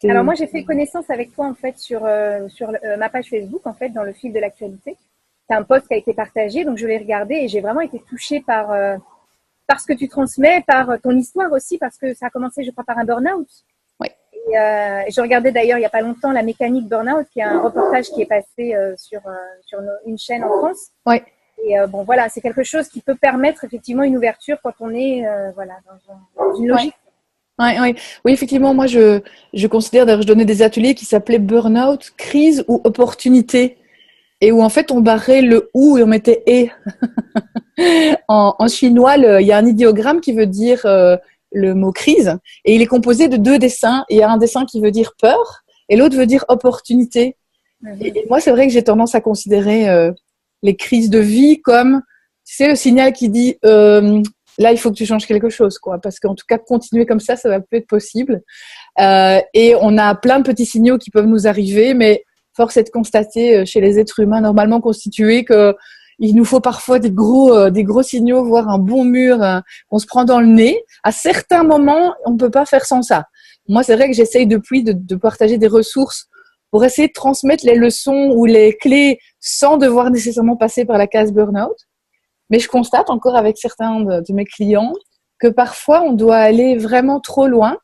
Alors moi, j'ai fait connaissance avec toi en fait sur ma page Facebook en fait dans le fil de l'actualité. C'est un post qui a été partagé, donc je l'ai regardé et j'ai vraiment été touchée par ce que tu transmets, par ton histoire aussi, parce que ça a commencé, je crois, par un burn-out. Oui. Et je regardais d'ailleurs il y a pas longtemps La mécanique burn-out, qui est un reportage qui est passé sur une chaîne en France. Oui. Et bon voilà, c'est quelque chose qui peut permettre effectivement une ouverture quand on est voilà dans une logique. Oui, effectivement, moi je considère, d'ailleurs je donnais des ateliers qui s'appelaient burn-out, crise ou opportunité, et où en fait on barrait le ou et on mettait et. En chinois, il y a un idéogramme qui veut dire le mot crise, et il est composé de deux dessins. Il y a un dessin qui veut dire peur et l'autre veut dire opportunité. Et moi, c'est vrai que j'ai tendance à considérer les crises de vie comme, tu sais, le signal qui dit là, il faut que tu changes quelque chose, quoi, parce qu'en tout cas, continuer comme ça va plus être possible. Et on a plein de petits signaux qui peuvent nous arriver, mais force est de constater chez les êtres humains normalement constitués que il nous faut parfois des gros signaux, voire un bon mur qu'on se prend dans le nez. À certains moments, on ne peut pas faire sans ça. Moi, c'est vrai que j'essaye depuis de partager des ressources pour essayer de transmettre les leçons ou les clés sans devoir nécessairement passer par la case burn-out. Mais je constate encore avec certains de mes clients que parfois, on doit aller vraiment trop loin,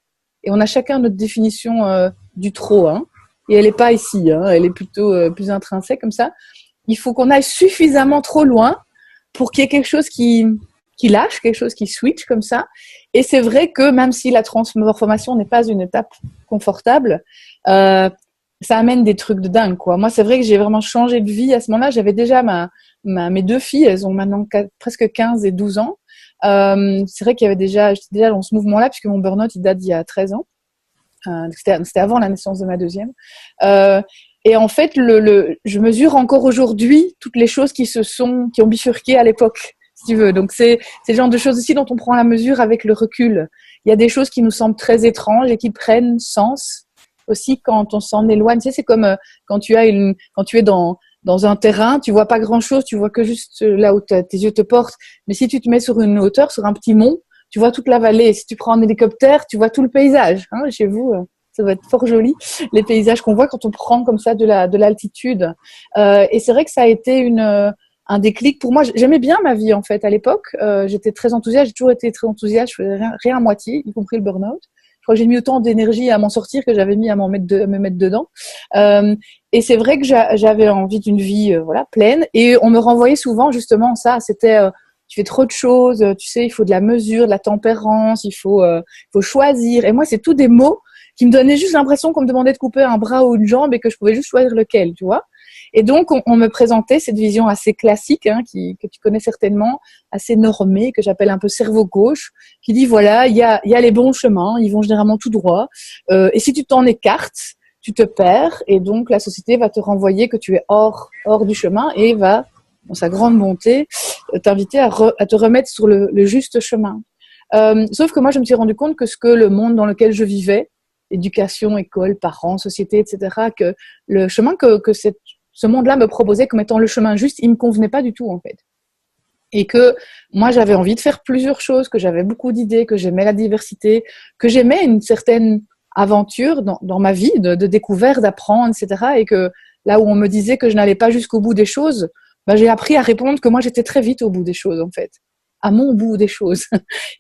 et on a chacun notre définition du trop, hein. Et elle n'est pas ici, hein, elle est plutôt plus intrinsèque comme ça. Il faut qu'on aille suffisamment trop loin pour qu'il y ait quelque chose qui lâche, quelque chose qui switch comme ça. Et c'est vrai que même si la transformation n'est pas une étape confortable, ça amène des trucs de dingue, quoi. Moi, c'est vrai que j'ai vraiment changé de vie à ce moment-là. J'avais déjà mes deux filles, elles ont maintenant presque 15 et 12 ans. C'est vrai j'étais déjà dans ce mouvement-là, puisque mon burn-out, il date d'il y a 13 ans. C'était avant la naissance de ma deuxième. Et en fait, je mesure encore aujourd'hui toutes les choses qui ont bifurqué à l'époque, si tu veux. Donc, c'est le genre de choses aussi dont on prend la mesure avec le recul. Il y a des choses qui nous semblent très étranges et qui prennent sens aussi quand on s'en éloigne. Tu sais, c'est comme quand tu es dans un terrain, tu vois pas grand chose, tu vois que juste là où tes yeux te portent. Mais si tu te mets sur une hauteur, sur un petit mont, tu vois toute la vallée. Si tu prends un hélicoptère, tu vois tout le paysage. Hein, chez vous, ça doit être fort joli, les paysages qu'on voit quand on prend comme ça de l'altitude. Et c'est vrai que ça a été un déclic pour moi. J'aimais bien ma vie en fait à l'époque. J'étais très enthousiaste, j'ai toujours été très enthousiaste. Je faisais rien à moitié, y compris le burn-out. Je crois que j'ai mis autant d'énergie à m'en sortir que j'avais mis à me mettre dedans. Et c'est vrai que j'avais envie d'une vie pleine. Et on me renvoyait souvent justement ça. C'était tu fais trop de choses, tu sais, il faut de la mesure, de la tempérance, il faut choisir. Et moi, c'est tous des mots qui me donnaient juste l'impression qu'on me demandait de couper un bras ou une jambe et que je pouvais juste choisir lequel, tu vois. Et donc, on me présentait cette vision assez classique, hein, que tu connais certainement, assez normée, que j'appelle un peu cerveau gauche, qui dit voilà, il y a les bons chemins, ils vont généralement tout droit. Et si tu t'en écartes, tu te perds, et donc la société va te renvoyer que tu es hors du chemin et va, dans sa grande bonté, t'inviter à te remettre sur le juste chemin. Sauf que moi, je me suis rendu compte que ce que le monde dans lequel je vivais, éducation, école, parents, société, etc., que le chemin que ce monde-là me proposait comme étant le chemin juste, il me convenait pas du tout, en fait. Et que moi, j'avais envie de faire plusieurs choses, que j'avais beaucoup d'idées, que j'aimais la diversité, que j'aimais une certaine aventure dans ma vie, de découverte, d'apprendre, etc. Et que là où on me disait que je n'allais pas jusqu'au bout des choses, j'ai appris à répondre que moi, j'étais très vite au bout des choses, en fait, à mon bout des choses.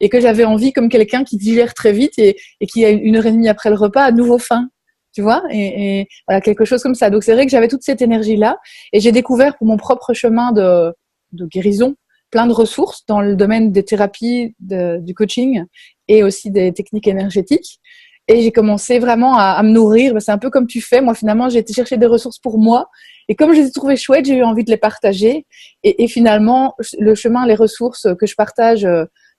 Et que j'avais envie, comme quelqu'un qui digère très vite et qui, a 1h30 après le repas, à nouveau faim. Tu vois, et voilà, quelque chose comme ça. Donc, c'est vrai que j'avais toute cette énergie-là. Et j'ai découvert pour mon propre chemin de guérison plein de ressources dans le domaine des thérapies, du coaching et aussi des techniques énergétiques. Et j'ai commencé vraiment à me nourrir. C'est un peu comme tu fais. Moi, finalement, j'ai été chercher des ressources pour moi. Et comme je les ai trouvées chouettes, j'ai eu envie de les partager. Et finalement, le chemin, les ressources que je partage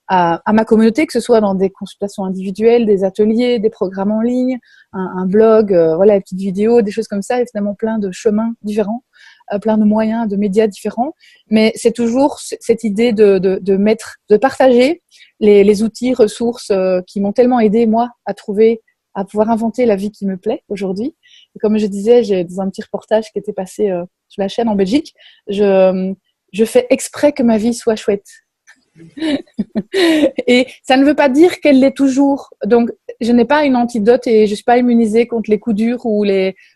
à ma communauté, que ce soit dans des consultations individuelles, des ateliers, des programmes en ligne, un blog, des petites vidéos, des choses comme ça, et finalement plein de chemins différents, plein de moyens, de médias différents. Mais c'est toujours cette idée de partager les outils, ressources qui m'ont tellement aidé, moi, à pouvoir inventer la vie qui me plaît aujourd'hui. Et comme je disais, j'ai dans un petit reportage qui était passé sur la chaîne en Belgique, je fais exprès que ma vie soit chouette. Et ça ne veut pas dire qu'elle l'est toujours. Donc, je n'ai pas une antidote et je suis pas immunisée contre les coups durs ou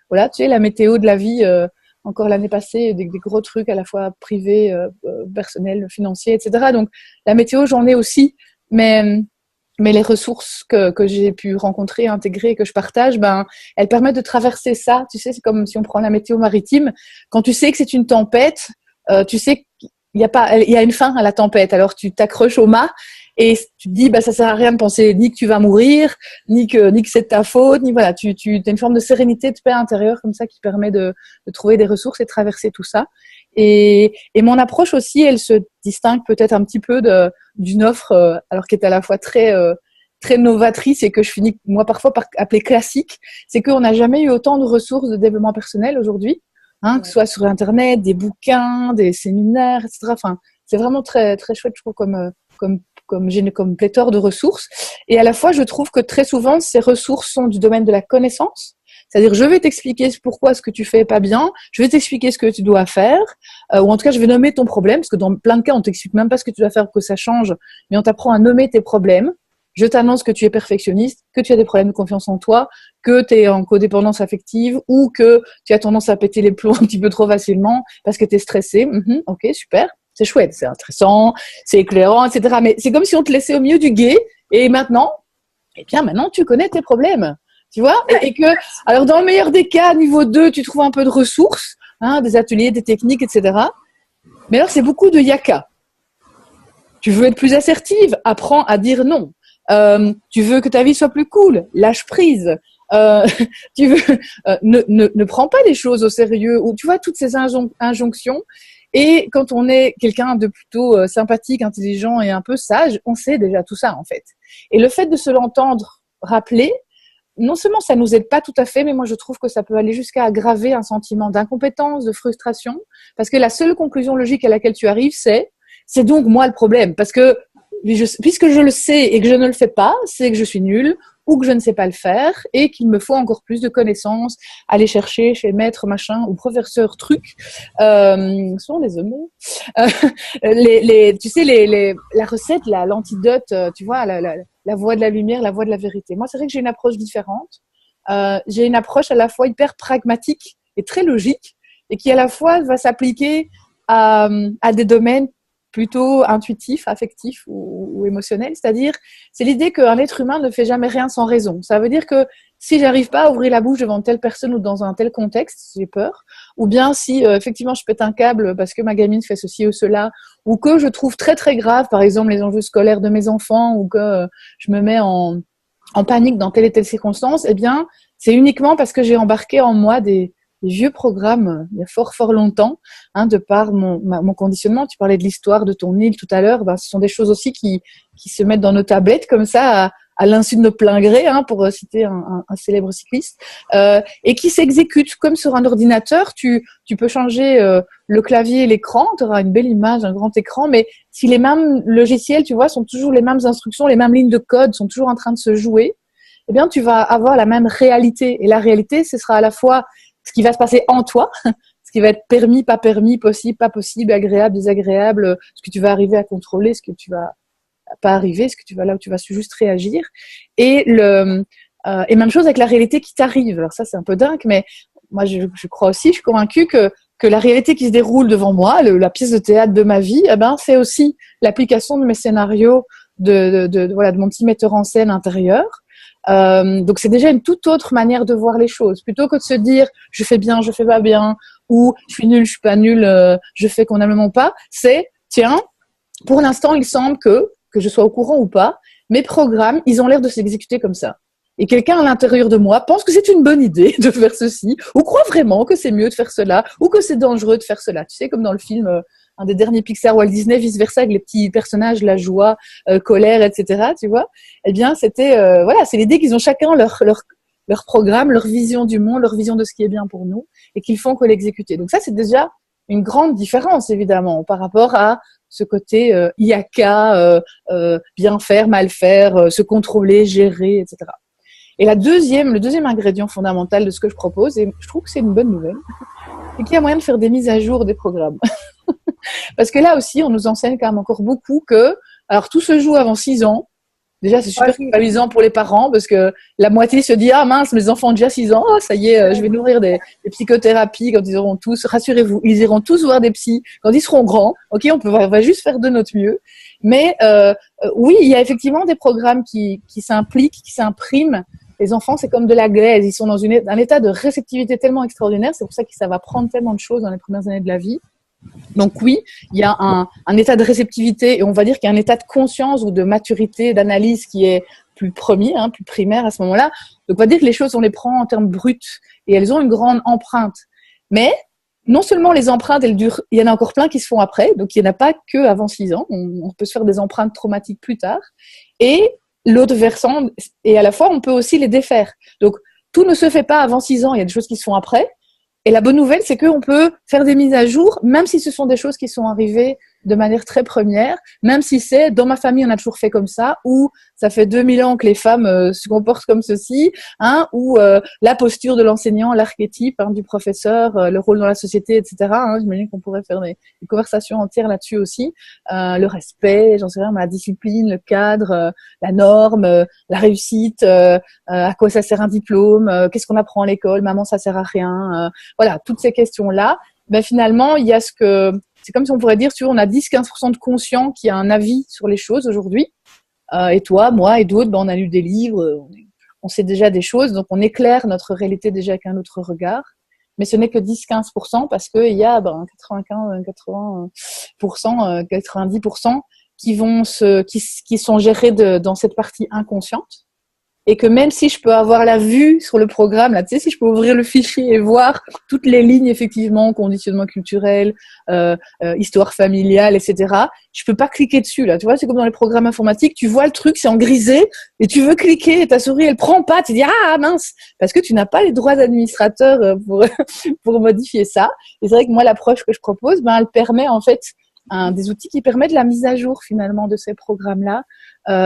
voilà, tu sais, la météo de la vie. Encore l'année passée, des gros trucs à la fois privés, personnels, financiers, etc. Donc, la météo, j'en ai aussi. Mais les ressources que j'ai pu rencontrer, intégrer, que je partage, elles permettent de traverser ça. Tu sais, c'est comme si on prend la météo maritime. Quand tu sais que c'est une tempête, tu sais qu'il y a une fin à la tempête. Alors tu t'accroches au mât et tu te dis, ça sert à rien de penser ni que tu vas mourir, ni que c'est de ta faute, ni voilà. Tu as une forme de sérénité, de paix intérieure comme ça qui permet de trouver des ressources et de traverser tout ça. Et mon approche aussi, elle se distingue peut-être un petit peu d'une offre, alors qui est à la fois très novatrice et que je finis moi parfois par appeler classique. C'est qu'on n'a jamais eu autant de ressources de développement personnel aujourd'hui, que ce soit sur Internet, des bouquins, des séminaires, etc. Enfin, c'est vraiment très très chouette, je trouve, comme pléthore de ressources. Et à la fois, je trouve que très souvent, ces ressources sont du domaine de la connaissance. C'est-à-dire, je vais t'expliquer pourquoi ce que tu fais est pas bien, je vais t'expliquer ce que tu dois faire, ou en tout cas, je vais nommer ton problème, parce que dans plein de cas, on t'explique même pas ce que tu dois faire pour que ça change, mais on t'apprend à nommer tes problèmes. Je t'annonce que tu es perfectionniste, que tu as des problèmes de confiance en toi, que tu es en codépendance affective ou que tu as tendance à péter les plombs un petit peu trop facilement parce que tu es stressé. Ok, super, c'est chouette, c'est intéressant, c'est éclairant, etc. Mais c'est comme si on te laissait au milieu du gué et maintenant tu connais tes problèmes. Tu vois, et que, alors dans le meilleur des cas, niveau 2, tu trouves un peu de ressources, des ateliers, des techniques, etc. Mais alors, c'est beaucoup de yaka. Tu veux être plus assertive, apprends à dire non. Tu veux que ta vie soit plus cool, lâche prise. Tu veux, ne prends pas les choses au sérieux. Ou tu vois, toutes ces injonctions. Et quand on est quelqu'un de plutôt sympathique, intelligent et un peu sage, on sait déjà tout ça, en fait. Et le fait de se l'entendre rappeler, non seulement ça nous aide pas tout à fait, mais moi je trouve que ça peut aller jusqu'à aggraver un sentiment d'incompétence, de frustration, parce que la seule conclusion logique à laquelle tu arrives, c'est donc moi le problème, parce que puisque je le sais et que je ne le fais pas, c'est que je suis nulle ou que je ne sais pas le faire et qu'il me faut encore plus de connaissances, aller chercher chez maître machin ou professeur truc, souvent des hommes, tu sais la recette, l'antidote, tu vois, la voie de la lumière, la voie de la vérité. Moi, c'est vrai que j'ai une approche différente. J'ai une approche à la fois hyper pragmatique et très logique et qui à la fois va s'appliquer à des domaines plutôt intuitifs, affectifs ou émotionnels. C'est-à-dire, c'est l'idée qu'un être humain ne fait jamais rien sans raison. Ça veut dire que si j'arrive pas à ouvrir la bouche devant telle personne ou dans un tel contexte, j'ai peur. Ou bien si effectivement je pète un câble parce que ma gamine fait ceci ou cela, ou que je trouve très très grave, par exemple les enjeux scolaires de mes enfants, ou que je me mets en panique dans telle et telle circonstance, eh bien c'est uniquement parce que j'ai embarqué en moi des vieux programmes il y a fort fort longtemps, de par mon conditionnement. Tu parlais de l'histoire de ton île tout à l'heure, ce sont des choses aussi qui se mettent dans nos tablettes comme ça à l'insu de nos plein gré, pour citer un célèbre cycliste, et qui s'exécutent comme sur un ordinateur. Tu peux changer le clavier et l'écran, tu auras une belle image, un grand écran, mais si les mêmes logiciels, tu vois, sont toujours les mêmes instructions, les mêmes lignes de code sont toujours en train de se jouer, eh bien tu vas avoir la même réalité. Et la réalité, ce sera à la fois ce qui va se passer en toi, ce qui va être permis, pas permis, possible, pas possible, agréable, désagréable, ce que tu vas arriver à contrôler, ce que tu vas pas arriver, ce que tu vas là où tu vas juste réagir. Et même chose avec la réalité qui t'arrive. Alors ça, c'est un peu dingue, mais moi, je crois aussi, je suis convaincue que la réalité qui se déroule devant moi, la pièce de théâtre de ma vie, c'est aussi l'application de mes scénarios, de mon petit metteur en scène intérieur. Donc c'est déjà une toute autre manière de voir les choses, plutôt que de se dire je fais bien, je fais pas bien, ou je suis nul, je suis pas nul, je fais convenablement pas. C'est tiens, pour l'instant il semble que je sois au courant ou pas, mes programmes ils ont l'air de s'exécuter comme ça. Et quelqu'un à l'intérieur de moi pense que c'est une bonne idée de faire ceci, ou croit vraiment que c'est mieux de faire cela, ou que c'est dangereux de faire cela. Tu sais, comme dans le film un des derniers Pixar Walt Disney, vice-versa, avec les petits personnages, la joie, colère, etc., tu vois. Eh bien, c'était, c'est l'idée qu'ils ont chacun leur programme, leur vision du monde, leur vision de ce qui est bien pour nous, et qu'ils font que l'exécuter. Donc ça, c'est déjà une grande différence, évidemment, par rapport à ce côté IACA, bien faire, mal faire, se contrôler, gérer, etc. Et le deuxième ingrédient fondamental de ce que je propose, et je trouve que c'est une bonne nouvelle, c'est qu'il y a moyen de faire des mises à jour des programmes. Parce que là aussi, on nous enseigne quand même encore beaucoup que Alors, tout se joue avant 6 ans. Déjà, c'est super Ouais, culpabilisant pour les parents parce que la moitié se dit, ah mince, mes enfants ont déjà 6 ans, oh, ça y est, je vais nourrir des psychothérapies quand ils auront tous, rassurez-vous, ils iront tous voir des psys quand ils seront grands. Ok, on va juste faire de notre mieux. Mais oui, il y a effectivement des programmes qui s'impliquent, qui s'impriment. Les enfants, c'est comme de la glaise, ils sont dans un état de réceptivité tellement extraordinaire, c'est pour ça que ça va prendre tellement de choses dans les premières années de la vie. Donc oui, il y a un état de réceptivité et on va dire qu'il y a un état de conscience ou de maturité, d'analyse qui est plus premier, plus primaire à ce moment-là. Donc on va dire que les choses, on les prend en termes bruts et elles ont une grande empreinte. Mais non seulement les empreintes, elles durent, il y en a encore plein qui se font après, donc il n'y en a pas que avant 6 ans. On peut se faire des empreintes traumatiques plus tard. Et l'autre versant, et à la fois, on peut aussi les défaire. Donc tout ne se fait pas avant 6 ans, il y a des choses qui se font après. Et la bonne nouvelle, c'est qu'on peut faire des mises à jour, même si ce sont des choses qui sont arrivées de manière très première, même si c'est dans ma famille, on a toujours fait comme ça, ou ça fait 2000 ans que les femmes se comportent comme ceci, ou la posture de l'enseignant, l'archétype du professeur, le rôle dans la société, etc. J'imagine qu'on pourrait faire des conversations entières là-dessus aussi. Le respect, j'en sais rien, la discipline, le cadre, la norme, la réussite, à quoi ça sert un diplôme, qu'est-ce qu'on apprend à l'école, maman ça sert à rien, voilà, toutes ces questions-là. Ben finalement, il y a c'est comme si on pourrait dire, tu vois, on a 10-15% de conscients qui a un avis sur les choses aujourd'hui. Et toi, moi et d'autres, ben, on a lu des livres, on sait déjà des choses, donc on éclaire notre réalité déjà avec un autre regard. Mais ce n'est que 10-15% parce qu'il y a 80%, 90% qui sont gérés dans cette partie inconsciente. Et que même si je peux avoir la vue sur le programme, là, tu sais, si je peux ouvrir le fichier et voir toutes les lignes, effectivement, conditionnement culturel, histoire familiale, etc., je peux pas cliquer dessus, là. Tu vois, c'est comme dans les programmes informatiques, tu vois le truc, c'est en grisé, et tu veux cliquer, et ta souris, elle prend pas, tu dis, ah, mince! Parce que tu n'as pas les droits d'administrateur pour modifier ça. Et c'est vrai que moi, l'approche que je propose, elle permet, en fait, des outils qui permettent la mise à jour, finalement, de ces programmes-là.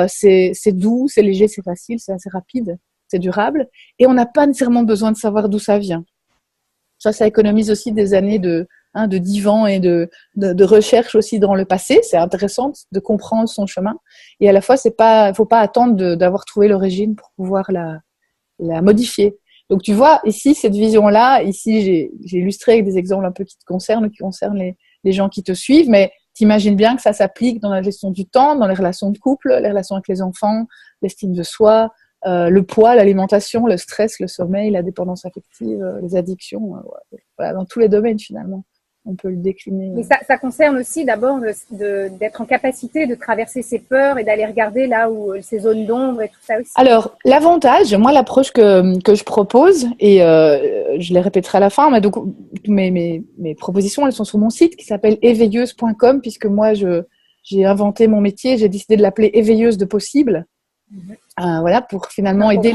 C'est doux, c'est léger, c'est facile, c'est assez rapide, c'est durable et on n'a pas nécessairement besoin de savoir d'où ça vient. Ça économise aussi des années de divan et de recherche aussi dans le passé. C'est intéressant de comprendre son chemin et à la fois faut pas attendre d'avoir trouvé l'origine pour pouvoir la modifier. Donc tu vois ici cette vision-là, ici j'ai illustré avec des exemples un peu qui concernent les gens qui te suivent, mais t'imagines bien que ça s'applique dans la gestion du temps, dans les relations de couple, les relations avec les enfants, l'estime de soi, le poids, l'alimentation, le stress, le sommeil, la dépendance affective, les addictions, voilà, dans tous les domaines finalement. On peut le décliner. Mais ça concerne aussi d'abord d'être en capacité de traverser ses peurs et d'aller regarder là où ces zones d'ombre et tout ça aussi. Alors, l'avantage, moi, l'approche que je propose, et je les répéterai à la fin, mais donc mes propositions, elles sont sur mon site qui s'appelle éveilleuse.com, puisque moi, j'ai inventé mon métier, j'ai décidé de l'appeler éveilleuse de possible. Voilà, pour finalement aider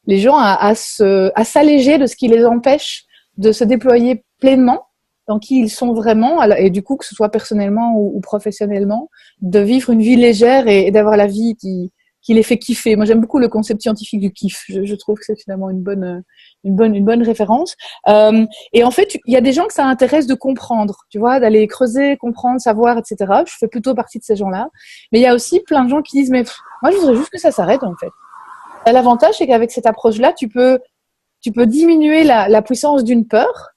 les gens à s'alléger de ce qui les empêche de se déployer pleinement dans qui ils sont vraiment, et du coup, que ce soit personnellement ou professionnellement, de vivre une vie légère et d'avoir la vie qui les fait kiffer. Moi, j'aime beaucoup le concept scientifique du kiff. Je trouve que c'est finalement une bonne référence. Et en fait, il y a des gens que ça intéresse de comprendre, tu vois, d'aller creuser, comprendre, savoir, etc. Je fais plutôt partie de ces gens-là. Mais il y a aussi plein de gens qui disent, mais moi, je voudrais juste que ça s'arrête, en fait. Et l'avantage, c'est qu'avec cette approche-là, tu peux diminuer la puissance d'une peur,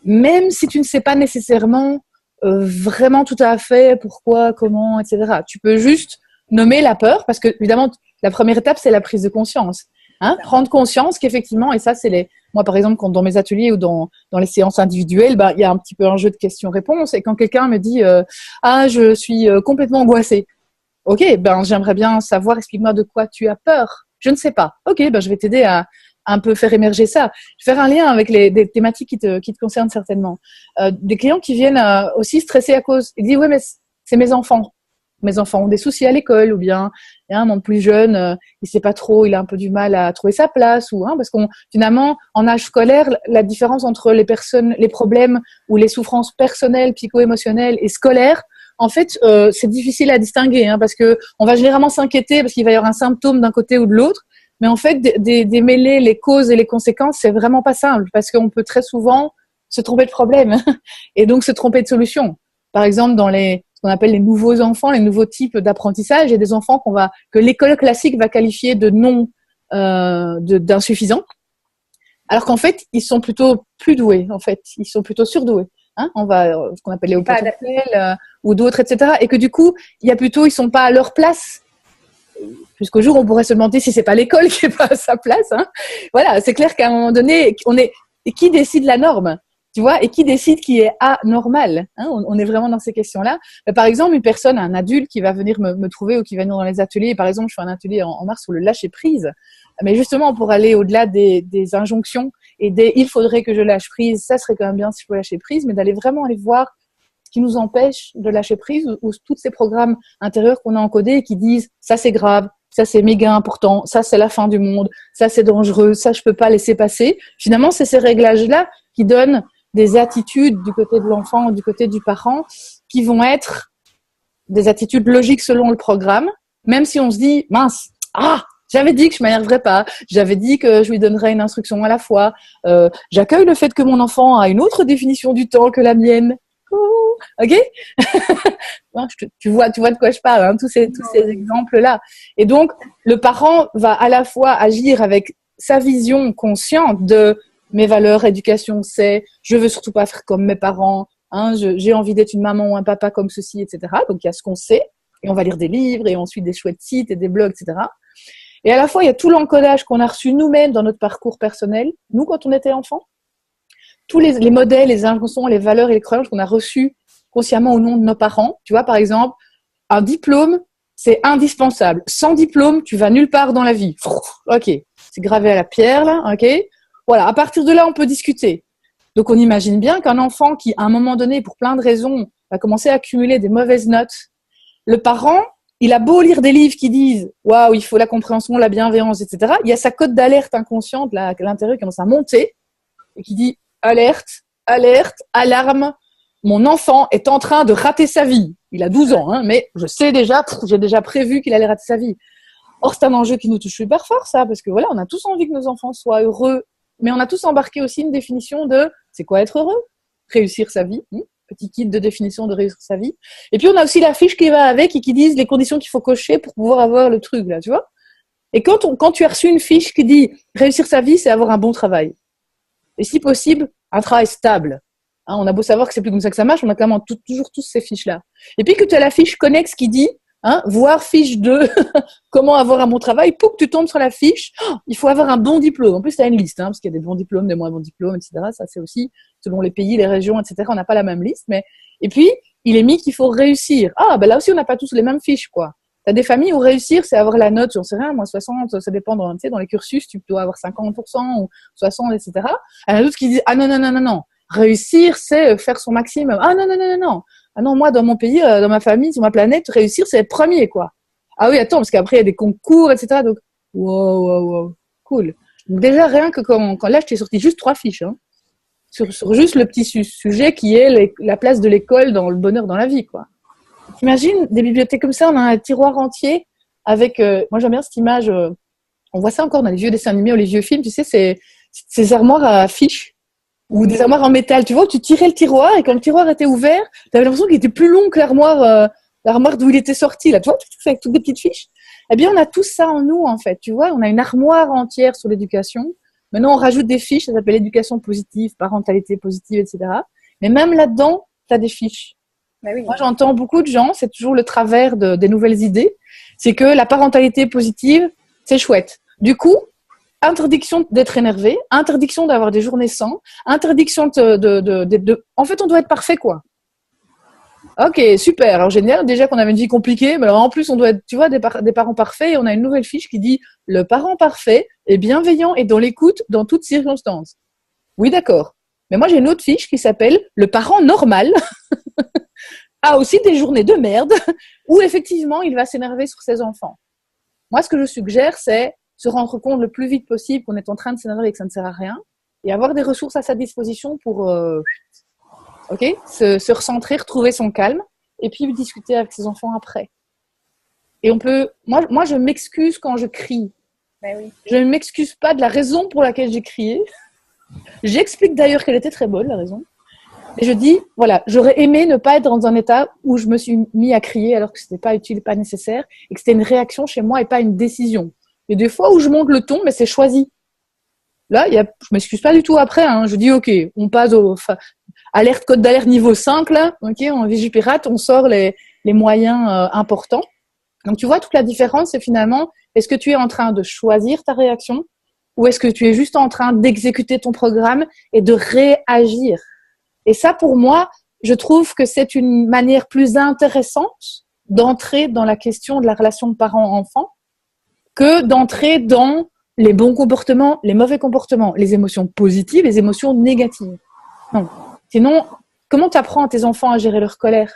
même si tu ne sais pas nécessairement vraiment tout à fait pourquoi, comment, etc. Tu peux juste nommer la peur, parce que évidemment, la première étape, c'est la prise de conscience. Prendre conscience qu'effectivement, et ça, moi, par exemple, quand dans mes ateliers ou dans les séances individuelles, il y a un petit peu un jeu de questions-réponses, et quand quelqu'un me dit je suis complètement angoissée. Ok, j'aimerais bien savoir, explique-moi de quoi tu as peur. Je ne sais pas. Ok, je vais t'aider à un peu faire émerger ça, faire un lien avec des thématiques qui te concernent certainement. Des clients qui viennent aussi stressés à cause, ils disent oui mais c'est mes enfants ont des soucis à l'école, ou bien mon plus jeune il sait pas trop, il a un peu du mal à trouver sa place, ou parce qu'on finalement en âge scolaire la différence entre les problèmes ou les souffrances personnelles, psycho-émotionnelles et scolaires, en fait c'est difficile à distinguer parce que on va généralement s'inquiéter parce qu'il va y avoir un symptôme d'un côté ou de l'autre. Mais en fait, démêler les causes et les conséquences, c'est vraiment pas simple parce qu'on peut très souvent se tromper de problème et donc se tromper de solution. Par exemple, ce ce qu'on appelle les nouveaux enfants, les nouveaux types d'apprentissage. Il y a des enfants que l'école classique va qualifier de d'insuffisants. Alors qu'en fait, ils sont plutôt plus doués, en fait. Ils sont plutôt surdoués. Ce qu'on appelle les hauts potentiels, ou d'autres, etc. Et que du coup, ils sont pas à leur place. Jusqu'au jour où on pourrait se demander si c'est pas l'école qui est pas à sa place. Voilà, c'est clair qu'à un moment donné, qui décide la norme, tu vois, et qui décide qui est anormal. On est vraiment dans ces questions-là. Par exemple, une personne, un adulte qui va venir me trouver ou qui va venir dans les ateliers. Par exemple, je fais un atelier en mars sur le lâcher prise. Mais justement, pour aller au-delà des injonctions et il faudrait que je lâche prise, ça serait quand même bien si je peux lâcher prise, mais d'aller vraiment aller voir ce qui nous empêche de lâcher prise ou tous ces programmes intérieurs qu'on a encodés et qui disent ça c'est grave, ça c'est méga important, ça c'est la fin du monde, ça c'est dangereux, ça je peux pas laisser passer. Finalement, c'est ces réglages-là qui donnent des attitudes du côté de l'enfant ou du côté du parent qui vont être des attitudes logiques selon le programme, même si on se dit mince, j'avais dit que je m'énerverais pas. J'avais dit que je lui donnerais une instruction à la fois. J'accueille le fait que mon enfant a une autre définition du temps que la mienne. Ok. tu vois de quoi je parle, tous ces exemples-là. Et donc, le parent va à la fois agir avec sa vision consciente de mes valeurs, éducation, c'est je veux surtout pas faire comme mes parents. J'ai envie d'être une maman ou un papa comme ceci, etc. Donc, il y a ce qu'on sait. Et on va lire des livres et ensuite des chouettes sites et des blogs, etc. Et à la fois, il y a tout l'encodage qu'on a reçu nous-mêmes dans notre parcours personnel, nous, quand on était enfant. Tous les modèles, les injonctions, les valeurs et les croyances qu'on a reçus consciemment au nom de nos parents. Tu vois, par exemple, un diplôme, c'est indispensable. Sans diplôme, tu vas nulle part dans la vie. Ok, c'est gravé à la pierre, là, ok. Voilà, à partir de là, on peut discuter. Donc, on imagine bien qu'un enfant qui, à un moment donné, pour plein de raisons, va commencer à accumuler des mauvaises notes, le parent, il a beau lire des livres qui disent « Waouh, il faut la compréhension, la bienveillance, etc. » Il y a sa cote d'alerte inconsciente là, à l'intérieur qui commence à monter et qui dit « Alerte, alerte, alarme, mon enfant est en train de rater sa vie. » Il a 12 ans, mais je sais déjà, j'ai déjà prévu qu'il allait rater sa vie. Or, c'est un enjeu qui nous touche super fort, ça, parce que voilà, on a tous envie que nos enfants soient heureux, mais on a tous embarqué aussi une définition de « C'est quoi être heureux ?» Réussir sa vie. Petit kit de définition de réussir sa vie. Et puis, on a aussi la fiche qui va avec et qui disent les conditions qu'il faut cocher pour pouvoir avoir le truc, là, tu vois. Et quand tu as reçu une fiche qui dit réussir sa vie, c'est avoir un bon travail. Et si possible, un travail stable. On a beau savoir que c'est plus comme ça que ça marche, on a clairement toujours tous ces fiches-là. Et puis que tu as la fiche connexe qui dit voir fiche 2, comment avoir un bon travail, pour que tu tombes sur la fiche, il faut avoir un bon diplôme. En plus, tu as une liste, parce qu'il y a des bons diplômes, des moins bons diplômes, etc. Ça, c'est aussi, selon les pays, les régions, etc. On n'a pas la même liste. Et puis, il est mis qu'il faut réussir. Là aussi, on n'a pas tous les mêmes fiches, quoi. Tu as des familles où réussir, c'est avoir la note, j'en sais rien, moi, 60, ça dépend dans les cursus, tu dois avoir 50% ou 60, etc. Il y en a d'autres qui disent, non. Réussir, c'est faire son maximum. Non. Ah non, moi, dans mon pays, dans ma famille, sur ma planète, réussir, c'est être premier, quoi. Ah oui, attends, parce qu'après, il y a des concours, etc. Donc, wow. Cool. Donc, déjà, rien que quand là, je t'ai sorti juste 3 fiches, sur juste le petit sujet qui est la place de l'école dans le bonheur dans la vie, quoi. T'imagines des bibliothèques comme ça, on a un tiroir entier avec, moi, j'aime bien cette image, on voit ça encore dans les vieux dessins animés ou les vieux films, tu sais, ces armoires à fiches. Ou des armoires en métal, tu vois, où tu tirais le tiroir et quand le tiroir était ouvert, tu avais l'impression qu'il était plus long que l'armoire d'où il était sorti, là, tu vois, avec toutes des petites fiches. Eh bien, on a tout ça en nous, en fait, tu vois, on a une armoire entière sur l'éducation. Maintenant, on rajoute des fiches, ça s'appelle éducation positive, parentalité positive, etc. Mais même là-dedans, tu as des fiches. Oui. Moi, j'entends beaucoup de gens, c'est toujours le travers des nouvelles idées, c'est que la parentalité positive, c'est chouette. Du coup, interdiction d'être énervé, interdiction d'avoir des journées sans, interdiction en fait, on doit être parfait, quoi. Ok, super. Alors, génial. Déjà qu'on avait une vie compliquée, mais alors en plus, on doit être, tu vois, des parents parfaits. Et on a une nouvelle fiche qui dit le parent parfait est bienveillant et dans l'écoute dans toutes circonstances. Oui, d'accord. Mais moi, j'ai une autre fiche qui s'appelle le parent normal a aussi des journées de merde où effectivement, il va s'énerver sur ses enfants. Moi, ce que je suggère, c'est se rendre compte le plus vite possible qu'on est en train de s'énerver et que ça ne sert à rien, et avoir des ressources à sa disposition pour se recentrer, retrouver son calme, et puis discuter avec ses enfants après. Et on peut... Moi, je m'excuse quand je crie. Ben oui. Je ne m'excuse pas de la raison pour laquelle j'ai crié. J'explique d'ailleurs qu'elle était très bonne, la raison. Et je dis, voilà, j'aurais aimé ne pas être dans un état où je me suis mis à crier alors que c'était pas utile, pas nécessaire, et que c'était une réaction chez moi et pas une décision. Et des fois où je monte le ton, mais c'est choisi. Là, je m'excuse pas du tout après, hein. Je dis, OK, on passe alerte, code d'alerte niveau 5, là. OK, en Vigipirate, on sort les moyens importants. Donc, tu vois, toute la différence, c'est finalement, est-ce que tu es en train de choisir ta réaction ou est-ce que tu es juste en train d'exécuter ton programme et de réagir? Et ça, pour moi, je trouve que c'est une manière plus intéressante d'entrer dans la question de la relation parent-enfant que d'entrer dans les bons comportements, les mauvais comportements, les émotions positives, les émotions négatives. Non. Sinon, comment tu apprends à tes enfants à gérer leur colère?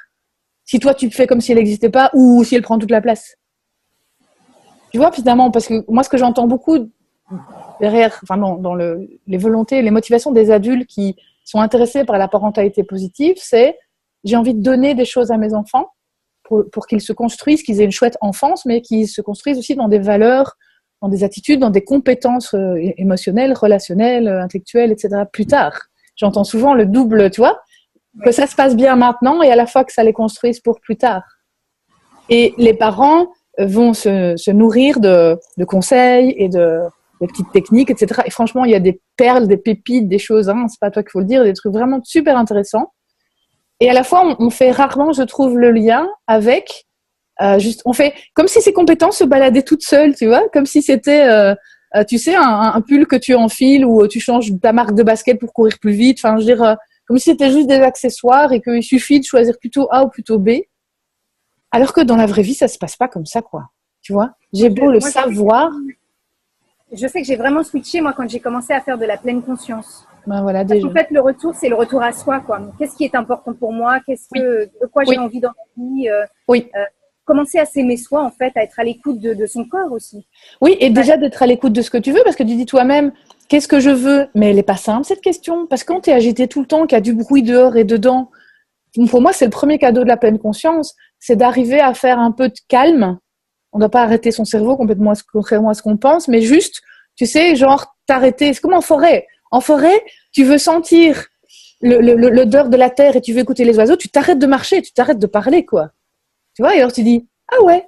Si toi, tu fais comme si elle n'existait pas ou si elle prend toute la place. Tu vois, finalement, parce que moi, ce que j'entends beaucoup derrière, enfin, dans les volontés, les motivations des adultes qui sont intéressés par la parentalité positive, c'est j'ai envie de donner des choses à mes enfants pour qu'ils se construisent, qu'ils aient une chouette enfance, mais qu'ils se construisent aussi dans des valeurs, dans des attitudes, dans des compétences émotionnelles, relationnelles, intellectuelles, etc. plus tard. J'entends souvent le double, tu vois, que ça se passe bien maintenant et à la fois que ça les construise pour plus tard. Et les parents vont se nourrir de conseils et de petites techniques, etc. Et franchement, il y a des perles, des pépites, des choses, hein, c'est pas toi qu'il faut le dire, des trucs vraiment super intéressants. Et à la fois, on fait rarement, je trouve, le lien avec on fait comme si ces compétences se baladaient toutes seules, tu vois, comme si c'était, tu sais, un pull que tu enfiles ou tu changes ta marque de basket pour courir plus vite. Enfin, je veux dire, comme si c'était juste des accessoires et qu'il suffit de choisir plutôt A ou plutôt B. Alors que dans la vraie vie, ça se passe pas comme ça, quoi. Tu vois, j'ai beau le savoir. Je sais que j'ai vraiment switché, moi, quand j'ai commencé à faire de la pleine conscience. Ben voilà, déjà. En fait, le retour, c'est le retour à soi, quoi. Qu'est-ce qui est important pour moi? De quoi j'ai envie dans ma vie? Oui. Commencer à s'aimer soi, en fait, à être à l'écoute de son corps aussi. Oui, et déjà d'être à l'écoute de ce que tu veux, parce que tu dis toi-même, qu'est-ce que je veux? Mais elle n'est pas simple, cette question. Parce que quand tu es agité tout le temps, qu'il y a du bruit dehors et dedans, pour moi, c'est le premier cadeau de la pleine conscience, c'est d'arriver à faire un peu de calme. On ne doit pas arrêter son cerveau complètement contrairement à ce qu'on pense, mais juste, tu sais, genre, t'arrêter. C'est comme en forêt. En forêt, tu veux sentir l'odeur de la terre et tu veux écouter les oiseaux, tu t'arrêtes de marcher, tu t'arrêtes de parler, quoi. Tu vois, et alors tu dis, ah ouais,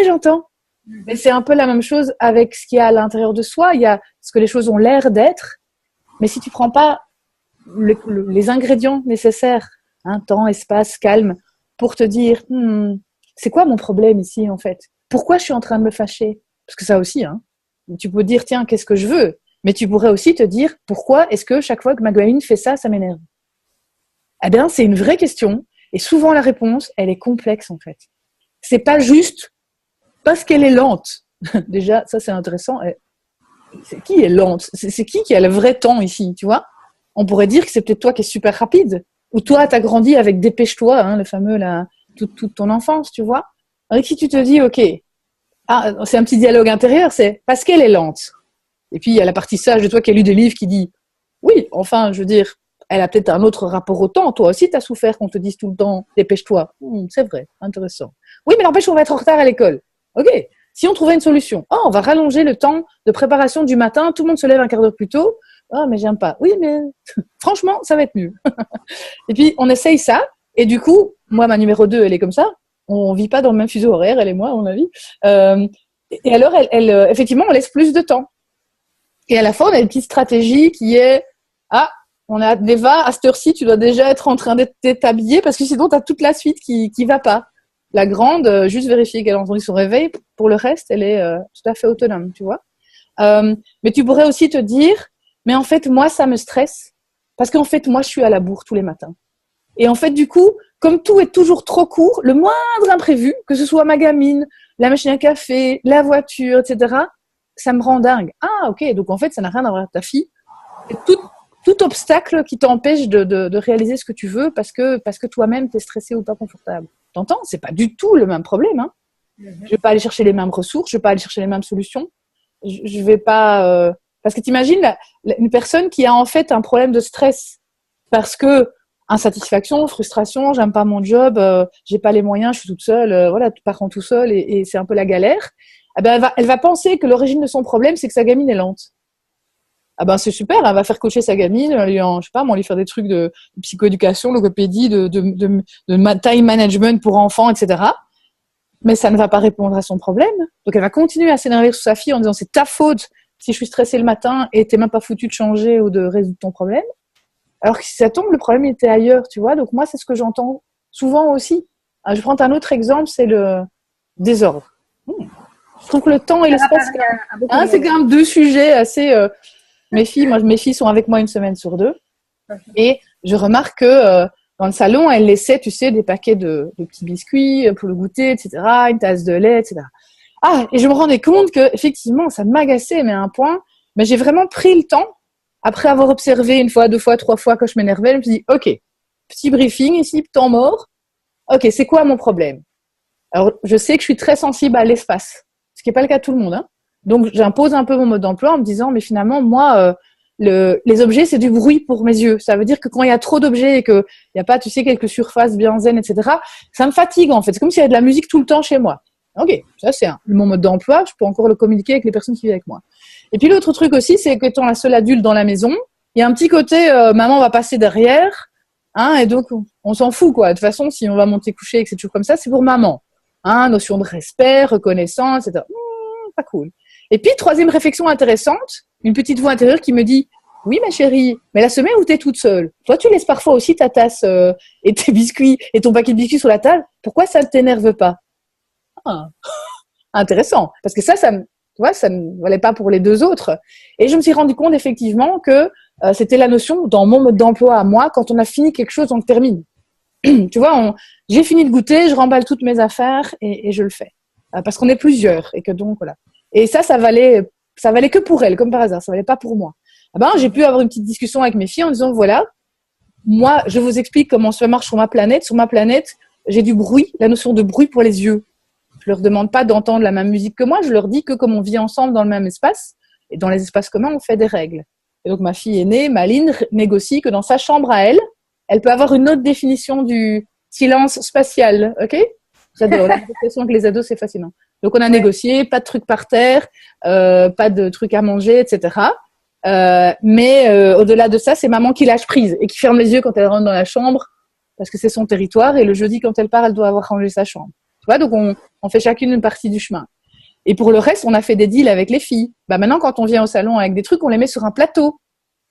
j'entends. Mais c'est un peu la même chose avec ce qu'il y a à l'intérieur de soi. Il y a ce que les choses ont l'air d'être, mais si tu prends pas les ingrédients nécessaires, hein, temps, espace, calme, pour te dire, c'est quoi mon problème ici, en fait? Pourquoi je suis en train de me fâcher? Parce que ça aussi, hein. Tu peux dire, tiens, qu'est-ce que je veux? Mais tu pourrais aussi te dire, pourquoi est-ce que chaque fois que ma gamine fait ça, ça m'énerve? Eh bien, c'est une vraie question. Et souvent, la réponse, elle est complexe, en fait. C'est pas juste parce qu'elle est lente. Déjà, ça, c'est intéressant. C'est qui est lente? C'est qui a le vrai temps ici, tu vois? On pourrait dire que c'est peut-être toi qui es super rapide. Ou toi, t'as grandi avec dépêche-toi, hein, le fameux, là, toute ton enfance, tu vois? Avec qui tu te dis, OK, c'est un petit dialogue intérieur, c'est parce qu'elle est lente. Et puis, il y a la partie sage de toi qui a lu des livres qui dit, oui, enfin, je veux dire, elle a peut-être un autre rapport au temps. Toi aussi, tu as souffert qu'on te dise tout le temps, dépêche-toi. C'est vrai, intéressant. Oui, mais n'empêche, on va être en retard à l'école. OK, si on trouvait une solution, on va rallonger le temps de préparation du matin, tout le monde se lève un quart d'heure plus tôt. Ah, mais j'aime pas. Oui, mais franchement, ça va être nul. Et puis, on essaye ça. Et du coup, moi, ma numéro 2, elle est comme ça. On vit pas dans le même fuseau horaire, elle et moi, à mon avis. Et alors, effectivement, on laisse plus de temps. Et à la fin, on a une petite stratégie qui est, on a Neva, à cette heure-ci, tu dois déjà être en train d'être habillée parce que sinon, tu as toute la suite qui va pas. La grande, juste vérifier qu'elle a entendu son réveil. Pour le reste, elle est tout à fait autonome, tu vois. Mais tu pourrais aussi te dire, mais en fait, moi, ça me stresse parce qu'en fait, moi, je suis à la bourre tous les matins. Et en fait, du coup, comme tout est toujours trop court, le moindre imprévu, que ce soit ma gamine, la machine à café, la voiture, etc., ça me rend dingue. Ah, ok, donc en fait, ça n'a rien à voir avec ta fille. Et tout obstacle qui t'empêche de réaliser ce que tu veux parce que toi-même, t'es stressé ou pas confortable. T'entends? C'est pas du tout le même problème, hein. Je vais pas aller chercher les mêmes ressources, je vais pas aller chercher les mêmes solutions. Je vais pas... Parce que t'imagines une personne qui a en fait un problème de stress parce que insatisfaction, frustration, j'aime pas mon job, j'ai pas les moyens, je suis toute seule, voilà, parent tout seul et c'est un peu la galère. Eh ben, elle va penser que l'origine de son problème, c'est que sa gamine est lente. Ah ben c'est super, elle va faire coacher sa gamine, je sais pas, on lui faire des trucs de psychoéducation, logopédie, de time management pour enfants, etc. Mais ça ne va pas répondre à son problème. Donc elle va continuer à s'énerver sur sa fille en disant c'est ta faute si je suis stressée le matin et t'es même pas foutu de changer ou de résoudre ton problème. Alors que si ça tombe, le problème était ailleurs, tu vois. Donc moi c'est ce que j'entends souvent aussi. Je prends un autre exemple, c'est le désordre. Je trouve que le temps et l'espace, c'est quand même deux sujets assez. Mes filles sont avec moi une semaine sur deux, et je remarque que dans le salon, elles laissaient, tu sais, des paquets de petits biscuits pour le goûter, etc., une tasse de lait, etc. Ah, et je me rendais compte que effectivement, ça m'agaçait, mais à un point. Mais j'ai vraiment pris le temps, après avoir observé une fois, deux fois, trois fois que je m'énervais, je me suis dit, ok, petit briefing ici, temps mort. Ok, c'est quoi mon problème? Alors, je sais que je suis très sensible à l'espace, ce qui n'est pas le cas de tout le monde, hein. Donc, j'impose un peu mon mode d'emploi en me disant, mais finalement, moi, les objets, c'est du bruit pour mes yeux. Ça veut dire que quand il y a trop d'objets et qu'il n'y a pas, tu sais, quelques surfaces bien zen, etc., ça me fatigue, en fait. C'est comme s'il y avait de la musique tout le temps chez moi. Ok, ça, c'est mon mode d'emploi. Je peux encore le communiquer avec les personnes qui vivent avec moi. Et puis, l'autre truc aussi, c'est qu'étant la seule adulte dans la maison, il y a un petit côté, maman va passer derrière, hein, et donc, on s'en fout, quoi. De toute façon, si on va monter coucher et que c'est toujours comme ça, c'est pour maman. Hein, notion de respect, reconnaissance, etc. Pas cool. Et puis, troisième réflexion intéressante, une petite voix intérieure qui me dit « Oui, ma chérie, mais la semaine où tu es toute seule, toi, tu laisses parfois aussi ta tasse et tes biscuits et ton paquet de biscuits sur la table. Pourquoi ça ne t'énerve pas ?» Ah, intéressant. Parce que tu vois, ça ne valait pas pour les deux autres. Et je me suis rendu compte, effectivement, que c'était la notion, dans mon mode d'emploi à moi, quand on a fini quelque chose, on le termine. Tu vois, j'ai fini de goûter, je remballe toutes mes affaires et je le fais. Parce qu'on est plusieurs et que donc, voilà. Et ça valait que pour elle, comme par hasard, ça valait pas pour moi. Ah ben, j'ai pu avoir une petite discussion avec mes filles en disant, voilà, moi, je vous explique comment ça marche sur ma planète. Sur ma planète, j'ai du bruit, la notion de bruit pour les yeux. Je leur demande pas d'entendre la même musique que moi, je leur dis que comme on vit ensemble dans le même espace, et dans les espaces communs, on fait des règles. Et donc, ma fille aînée, Maline, négocie que dans sa chambre à elle, elle peut avoir une autre définition du silence spatial, ok? J'adore, j'ai l'impression que les ados, c'est fascinant. Donc, on a négocié, pas de trucs par terre, pas de trucs à manger, etc. Mais au-delà de ça, c'est maman qui lâche prise et qui ferme les yeux quand elle rentre dans la chambre parce que c'est son territoire et le jeudi, quand elle part, elle doit avoir rangé sa chambre. Tu vois, donc on fait chacune une partie du chemin. Et pour le reste, on a fait des deals avec les filles. Bah maintenant, quand on vient au salon avec des trucs, on les met sur un plateau.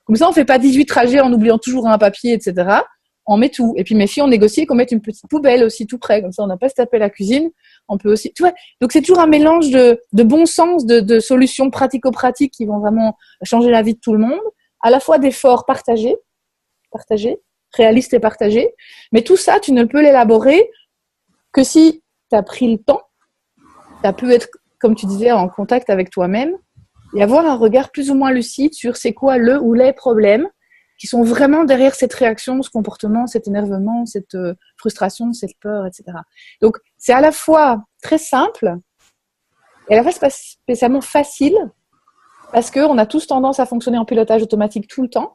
Comme ça, on fait pas 18 trajets en oubliant toujours un papier, etc. On met tout. Et puis mes filles ont négocié qu'on mette une petite poubelle aussi tout près. Comme ça, on n'a pas à se taper la cuisine. On peut aussi, tu vois. Donc c'est toujours un mélange de bon sens, de solutions pratico-pratiques qui vont vraiment changer la vie de tout le monde. À la fois d'efforts partagés, réalistes et partagés. Mais tout ça, tu ne peux l'élaborer que si tu as pris le temps, tu as pu être, comme tu disais, en contact avec toi-même et avoir un regard plus ou moins lucide sur c'est quoi le ou les problèmes qui sont vraiment derrière cette réaction, ce comportement, cet énervement, cette frustration, cette peur, etc. Donc, c'est à la fois très simple et à la fois pas spécialement facile parce qu'on a tous tendance à fonctionner en pilotage automatique tout le temps.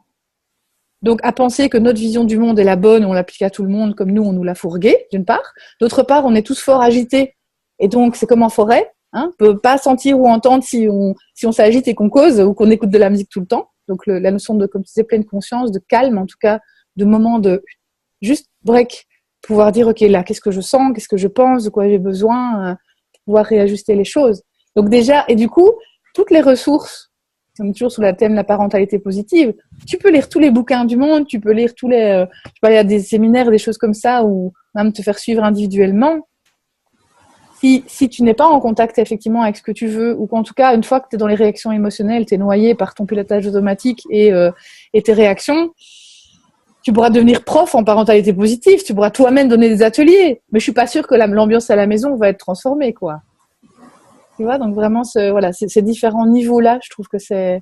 Donc, à penser que notre vision du monde est la bonne, on l'applique à tout le monde comme nous, on nous l'a fourgué, d'une part. D'autre part, on est tous fort agités. Et donc, c'est comme en forêt. Hein, on ne peut pas sentir ou entendre si on s'agite et qu'on cause ou qu'on écoute de la musique tout le temps. Donc, la notion de, comme tu disais, pleine conscience, de calme, en tout cas, de moment de juste break, pouvoir dire, OK, là, qu'est-ce que je sens, qu'est-ce que je pense, de quoi j'ai besoin, pouvoir réajuster les choses. Donc, déjà, et du coup, toutes les ressources, on est toujours sur le thème de la parentalité positive, tu peux lire tous les bouquins du monde, tu peux lire tu peux aller à des séminaires, des choses comme ça, ou même te faire suivre individuellement. Si tu n'es pas en contact effectivement avec ce que tu veux, ou qu'en tout cas, une fois que tu es dans les réactions émotionnelles, tu es noyé par ton pilotage automatique et tes réactions, tu pourras devenir prof en parentalité positive, tu pourras toi-même donner des ateliers, mais je suis pas sûre que l'ambiance à la maison va être transformée, quoi. Tu vois, donc vraiment, ces différents niveaux-là, je trouve que c'est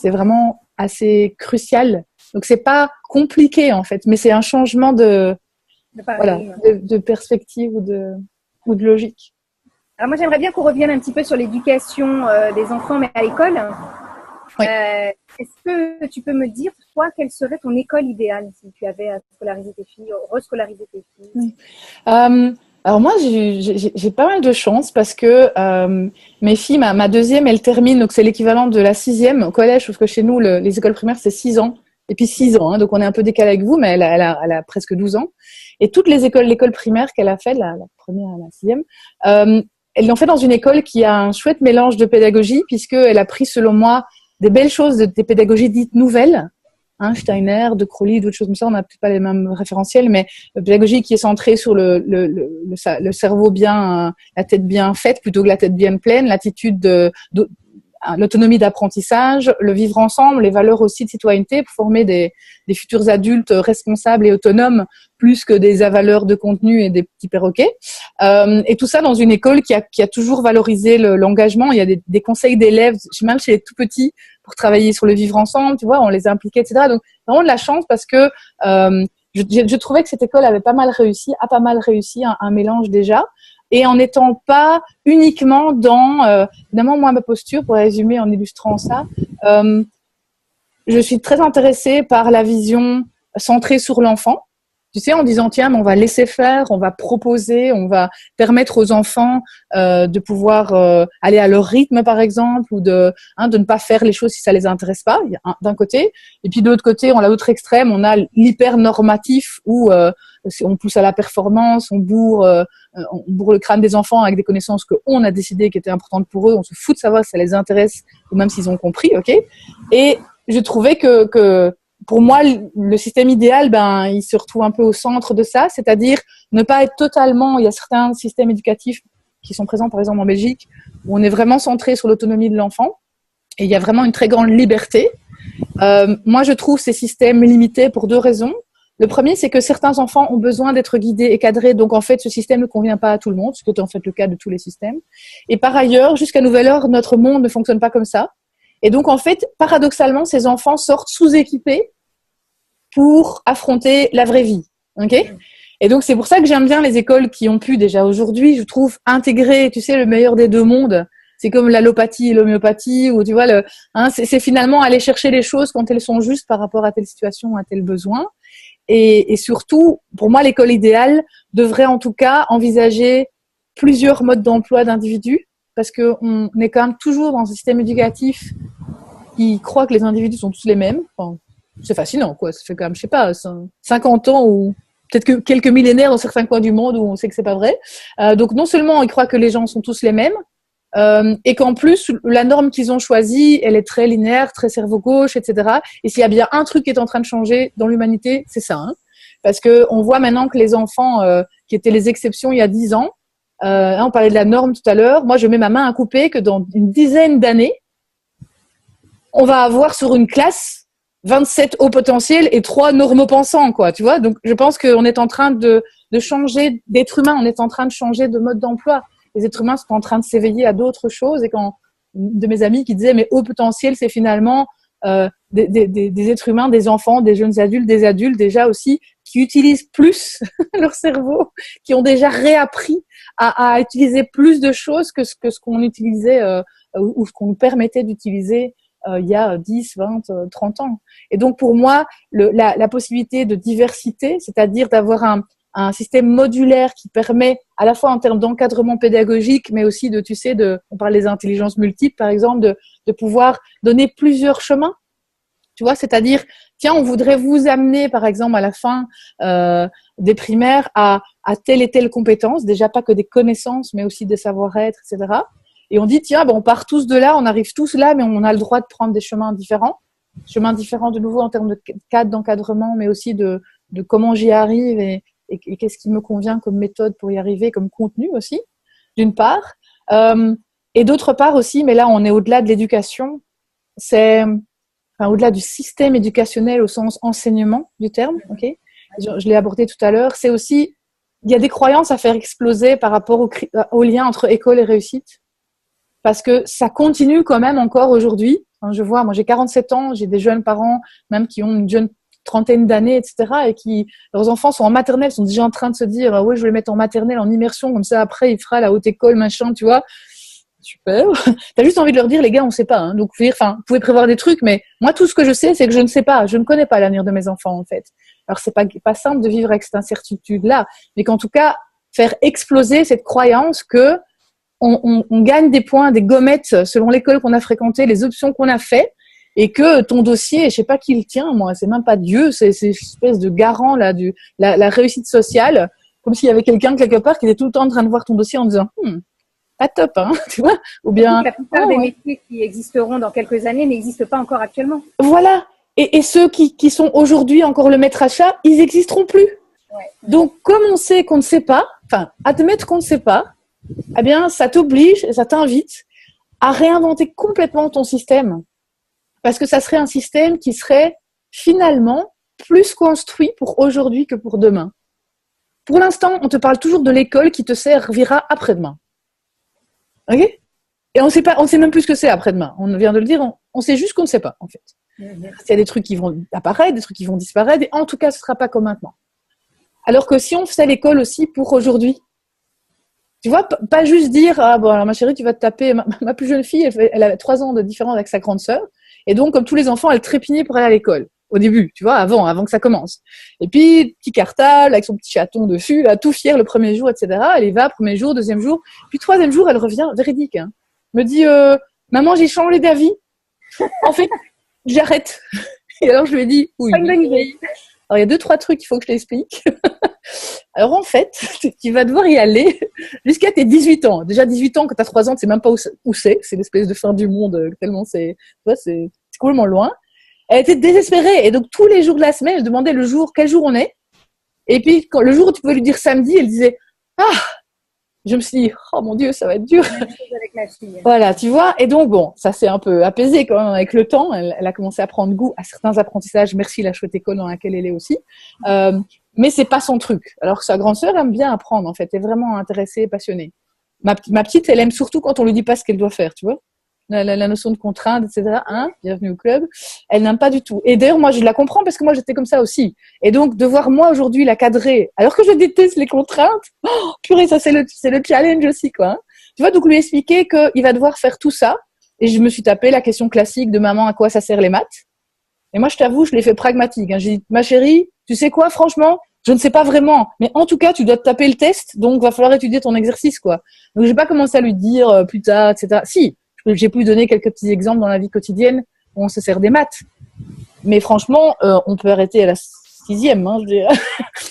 vraiment assez crucial. Donc, c'est pas compliqué, en fait, mais c'est un changement de perspective ou de logique. Alors moi, j'aimerais bien qu'on revienne un petit peu sur l'éducation des enfants, mais à l'école. Oui. Est-ce que tu peux me dire, toi, quelle serait ton école idéale si tu avais à scolariser tes filles, rescolariser tes filles? Oui. Alors moi, j'ai pas mal de chance parce que mes filles, ma deuxième, elle termine, donc c'est l'équivalent de la sixième au collège, sauf que chez nous, les écoles primaires, c'est 6 ans. Et puis 6 ans, hein, donc on est un peu décalé avec vous, mais elle a presque 12 ans. Et toutes les écoles, l'école primaire qu'elle a fait, la première à la sixième, elle l'ont fait dans une école qui a un chouette mélange de pédagogie, puisqu'elle a pris, selon moi, des belles choses, des pédagogies dites nouvelles, hein, Steiner, De Crowley, d'autres choses comme ça, on n'a peut-être pas les mêmes référentiels, mais la pédagogie qui est centrée sur le cerveau bien, la tête bien faite plutôt que la tête bien pleine, l'attitude l'autonomie d'apprentissage, le vivre ensemble, les valeurs aussi de citoyenneté pour former des futurs adultes responsables et autonomes plus que des avaleurs de contenu et des petits perroquets. Et tout ça dans une école qui a toujours valorisé l'engagement. Il y a des conseils d'élèves, même chez les tout petits, pour travailler sur le vivre ensemble, tu vois, on les a impliqués, etc. Donc, vraiment de la chance parce que je trouvais que cette école a pas mal réussi un mélange déjà. Et en n'étant pas uniquement dans, évidemment, moi, ma posture, pour résumer en illustrant ça, je suis très intéressée par la vision centrée sur l'enfant. Tu sais, en disant, tiens, mais on va laisser faire, on va proposer, on va permettre aux enfants de pouvoir aller à leur rythme, par exemple, ou de ne pas faire les choses si ça les intéresse pas, d'un côté. Et puis de l'autre côté, on a l'autre extrême, on a l'hyper-normatif où on pousse à la performance, on bourre le crâne des enfants avec des connaissances qu'on a décidé qui étaient importantes pour eux, on se fout de savoir si ça les intéresse ou même s'ils ont compris, ok. Et je trouvais que pour moi, le système idéal, il se retrouve un peu au centre de ça, c'est-à-dire ne pas être totalement. Il y a certains systèmes éducatifs qui sont présents, par exemple en Belgique, où on est vraiment centré sur l'autonomie de l'enfant et il y a vraiment une très grande liberté. Moi, je trouve ces systèmes limités pour 2 raisons. Le premier, c'est que certains enfants ont besoin d'être guidés et cadrés, donc en fait, ce système ne convient pas à tout le monde, ce qui est en fait le cas de tous les systèmes. Et par ailleurs, jusqu'à nouvel ordre, notre monde ne fonctionne pas comme ça. Et donc, en fait, paradoxalement, ces enfants sortent sous-équipés pour affronter la vraie vie. Okay ? Et donc, c'est pour ça que j'aime bien les écoles qui ont pu, déjà aujourd'hui, je trouve, intégrer, tu sais, le meilleur des 2 mondes. C'est comme l'allopathie et l'homéopathie, où tu vois, c'est finalement aller chercher les choses quand elles sont justes par rapport à telle situation, à tel besoin. Et surtout, pour moi, l'école idéale devrait en tout cas envisager plusieurs modes d'emploi d'individus, parce qu'on est quand même toujours dans un système éducatif qui croit que les individus sont tous les mêmes. Enfin, c'est fascinant, quoi. Ça fait quand même, je sais pas, 50 ans ou peut-être que quelques millénaires dans certains coins du monde où on sait que c'est pas vrai. Donc, non seulement ils croient que les gens sont tous les mêmes, et qu'en plus, la norme qu'ils ont choisie, elle est très linéaire, très cerveau gauche, etc. Et s'il y a bien un truc qui est en train de changer dans l'humanité, c'est ça. Hein. Parce que on voit maintenant que les enfants qui étaient les exceptions il y a 10 ans, on parlait de la norme tout à l'heure, moi je mets ma main à couper que dans une dizaine d'années, on va avoir sur une classe 27 hauts potentiels et 3 normopensants, quoi, tu vois. Donc, je pense qu'on est en train de changer d'être humain, on est en train de changer de mode d'emploi. Les êtres humains sont en train de s'éveiller à d'autres choses et quand de mes amis qui disaient, mais haut potentiel, c'est finalement des êtres humains, des enfants, des jeunes adultes, des adultes déjà aussi, qui utilisent plus leur cerveau, qui ont déjà réappris à utiliser plus de choses que ce qu'on utilisait ou ce qu'on nous permettait d'utiliser il y a 10, 20, 30 ans. Et donc, pour moi, la possibilité de diversité, c'est-à-dire d'avoir un système modulaire qui permet, à la fois en termes d'encadrement pédagogique, mais aussi on parle des intelligences multiples, par exemple, de pouvoir donner plusieurs chemins. Tu vois, c'est-à-dire, tiens, on voudrait vous amener, par exemple, à la fin des primaires à telle et telle compétence, déjà pas que des connaissances, mais aussi des savoir-être, etc. Et on dit, tiens, on part tous de là, on arrive tous là, mais on a le droit de prendre des chemins différents de nouveau en termes de cadre d'encadrement, mais aussi de comment j'y arrive et qu'est-ce qui me convient comme méthode pour y arriver, comme contenu aussi, d'une part. Et d'autre part aussi, mais là, on est au-delà de l'éducation, au-delà du système éducationnel au sens enseignement du terme, ok. Je l'ai abordé tout à l'heure. C'est aussi, il y a des croyances à faire exploser par rapport au lien entre école et réussite, parce que ça continue quand même encore aujourd'hui. Je vois, moi j'ai 47 ans, j'ai des jeunes parents même qui ont une jeune trentaine d'années, etc. et leurs enfants sont en maternelle, sont déjà en train de se dire oui, je vais les mettre en maternelle, en immersion, comme ça après il fera la haute école, machin, tu vois. Super. T'as juste envie de leur dire, les gars, on sait pas. Hein. Donc, vous pouvez prévoir des trucs, mais moi, tout ce que je sais, c'est que je ne sais pas. Je ne connais pas l'avenir de mes enfants, en fait. Alors, c'est pas simple de vivre avec cette incertitude-là, mais qu'en tout cas, faire exploser cette croyance que on gagne des points, des gommettes selon l'école qu'on a fréquentée, les options qu'on a fait, et que ton dossier, je sais pas qui le tient, moi, c'est même pas Dieu, c'est une espèce de garant là la réussite sociale, comme s'il y avait quelqu'un quelque part qui était tout le temps en train de voir ton dossier en disant pas top, hein, tu vois, ou bien la plupart des métiers qui existeront dans quelques années n'existent pas encore actuellement. Voilà. Et ceux qui sont aujourd'hui encore le maître achat, ils n'existeront plus. Ouais. Donc, comme on sait qu'on ne sait pas, enfin, admettre qu'on ne sait pas, eh bien, ça t'oblige et ça t'invite à réinventer complètement ton système. Parce que ça serait un système qui serait finalement plus construit pour aujourd'hui que pour demain. Pour l'instant, on te parle toujours de l'école qui te servira après-demain. Ok ? Et on sait même plus ce que c'est après-demain. On vient de le dire, on sait juste qu'on ne sait pas, en fait. Il y a des trucs qui vont apparaître, des trucs qui vont disparaître, et en tout cas, ce ne sera pas comme maintenant. Alors que si on faisait l'école aussi pour aujourd'hui, tu vois, pas juste dire, ah bon, alors ma chérie, tu vas te taper, ma plus jeune fille, elle a 3 ans de différence avec sa grande sœur, et donc, comme tous les enfants, elle trépignait pour aller à l'école. Au début, tu vois, avant que ça commence. Et puis, petit cartable, avec son petit chaton dessus, là, tout fier le premier jour, etc. Elle y va, premier jour, deuxième jour. Puis, troisième jour, elle revient, véridique, hein. Me dit, maman, j'ai changé d'avis. En fait, j'arrête. Et alors, je lui ai dit, oui. Pas une bonne idée. Alors, il y a 2-3 trucs qu'il faut que je t'explique. Alors, en fait, tu vas devoir y aller jusqu'à tes 18 ans. Déjà, 18 ans, quand tu as 3 ans, tu sais même pas où c'est. C'est l'espèce de fin du monde, tellement c'est complètement loin. Elle était désespérée. Et donc, tous les jours de la semaine, elle demandait quel jour on est. Et puis, le jour où tu pouvais lui dire samedi, elle disait, je me suis dit, oh mon Dieu, ça va être dur. Avec ma fille. Voilà, tu vois. Et donc, bon, ça s'est un peu apaisé quand même avec le temps. Elle a commencé à prendre goût à certains apprentissages. Merci la chouette école dans laquelle elle est aussi. Mais c'est pas son truc. Alors que sa grande sœur aime bien apprendre, en fait. Elle est vraiment intéressée, passionnée. Ma petite, elle aime surtout quand on lui dit pas ce qu'elle doit faire, tu vois. La notion de contrainte, etc. Bienvenue au club. Elle n'aime pas du tout. Et d'ailleurs, moi, je la comprends parce que moi, j'étais comme ça aussi. Et donc, devoir, moi, aujourd'hui, la cadrer, alors que je déteste les contraintes, purée, ça, c'est le challenge aussi, quoi. Hein. Tu vois, donc, lui expliquer qu'il va devoir faire tout ça. Et je me suis tapé la question classique de maman, à quoi ça sert les maths? Et moi, je t'avoue, je l'ai fait pragmatique. Hein. J'ai dit, ma chérie, tu sais quoi, franchement, je ne sais pas vraiment. Mais en tout cas, tu dois te taper le test, donc va falloir étudier ton exercice, quoi. Donc, j'ai pas commencé à lui dire plus tard, etc. Si. J'ai pu donner quelques petits exemples dans la vie quotidienne où on se sert des maths. Mais franchement, on peut arrêter à la 6e. Hein, je dirais.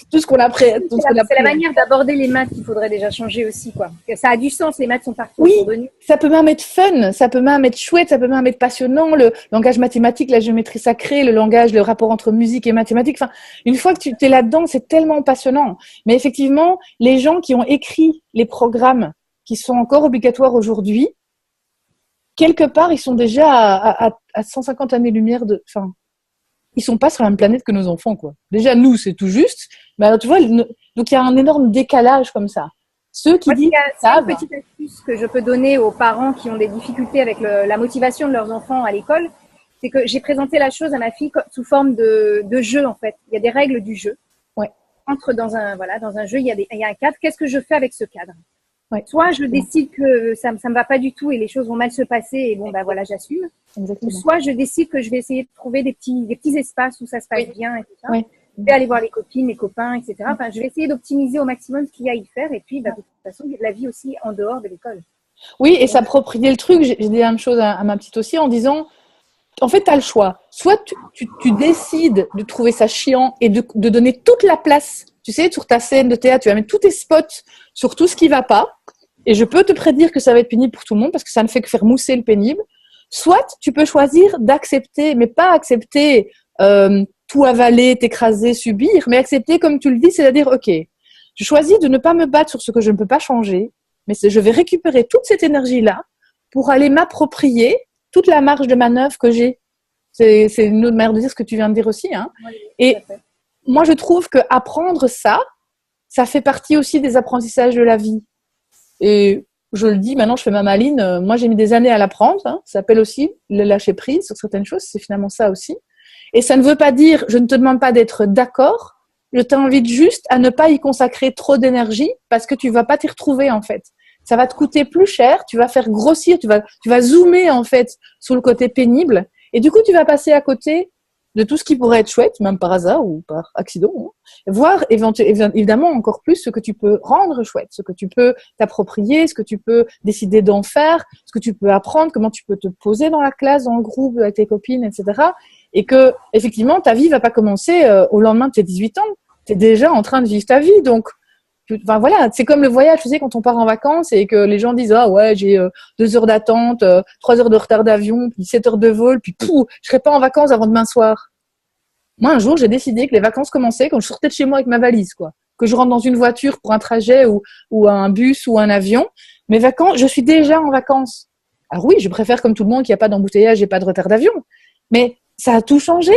Tout ce qu'on a pris. C'est la manière d'aborder les maths qu'il faudrait déjà changer aussi, quoi. Ça a du sens, les maths sont partout autour de nous. Ça peut même être fun, ça peut même être chouette, ça peut même être passionnant. Le langage mathématique, la géométrie sacrée, le rapport entre musique et mathématiques. Enfin, une fois que tu es là-dedans, c'est tellement passionnant. Mais effectivement, les gens qui ont écrit les programmes qui sont encore obligatoires aujourd'hui, quelque part, ils sont déjà à 150 années-lumière enfin, ils sont pas sur la même planète que nos enfants, quoi. Déjà, nous, c'est tout juste. Mais alors, tu vois, donc il y a un énorme décalage comme ça. Ceux qui disent ça, une petite astuce que je peux donner aux parents qui ont des difficultés avec la motivation de leurs enfants à l'école, c'est que j'ai présenté la chose à ma fille sous forme de jeu, en fait. Il y a des règles du jeu. Ouais. Entre dans un jeu, il y a un cadre. Qu'est-ce que je fais avec ce cadre? Ouais. Soit je décide que ça me va pas du tout et les choses vont mal se passer et bon, bah voilà, j'assume. Ou soit je décide que je vais essayer de trouver des petits espaces où ça se passe bien et tout ça. Je vais aller voir les copines, les copains, etc. Enfin, je vais essayer d'optimiser au maximum ce qu'il y a à y faire et puis, bah, de toute façon, il y a de la vie aussi en dehors de l'école. Oui, et s'approprier le truc. J'ai dit la même chose à ma petite aussi en disant, en fait, tu as le choix. Soit tu décides de trouver ça chiant et de donner toute la place. Tu sais, sur ta scène de théâtre, tu vas mettre tous tes spots sur tout ce qui va pas. Et je peux te prédire que ça va être pénible pour tout le monde parce que ça ne fait que faire mousser le pénible. Soit tu peux choisir d'accepter, mais pas accepter tout avaler, t'écraser, subir, mais accepter comme tu le dis, c'est-à-dire, ok, je choisis de ne pas me battre sur ce que je ne peux pas changer, mais je vais récupérer toute cette énergie-là pour aller m'approprier toute la marge de manœuvre que j'ai. C'est une autre manière de dire ce que tu viens de dire aussi. Hein. Oui, et moi, je trouve que apprendre ça fait partie aussi des apprentissages de la vie. Et je le dis, maintenant je fais ma maline, moi j'ai mis des années à l'apprendre, hein. Ça s'appelle aussi le lâcher prise sur certaines choses, c'est finalement ça aussi. Et ça ne veut pas dire, je ne te demande pas d'être d'accord, je t'invite juste à ne pas y consacrer trop d'énergie parce que tu vas pas t'y retrouver en fait. Ça va te coûter plus cher, tu vas faire grossir, tu vas zoomer en fait sur le côté pénible et du coup tu vas passer à côté de tout ce qui pourrait être chouette, même par hasard ou par accident, hein. Voir évidemment encore plus ce que tu peux rendre chouette, ce que tu peux t'approprier, ce que tu peux décider d'en faire, ce que tu peux apprendre, comment tu peux te poser dans la classe, dans le groupe, avec tes copines, etc. Et que, effectivement, ta vie va pas commencer au lendemain de tes 18 ans. Tu es déjà en train de vivre ta vie. Donc, enfin, voilà, c'est comme le voyage, tu sais, quand on part en vacances et que les gens disent, ah ouais, j'ai 2 heures d'attente, 3 heures de retard d'avion, puis 7 heures de vol, puis pouf, je serai pas en vacances avant demain soir. Moi, un jour, j'ai décidé que les vacances commençaient quand je sortais de chez moi avec ma valise, quoi. Que je rentre dans une voiture pour un trajet ou un bus ou un avion. Mes vacances, je suis déjà en vacances. Alors oui, je préfère comme tout le monde qu'il n'y a pas d'embouteillage et pas de retard d'avion. Mais ça a tout changé.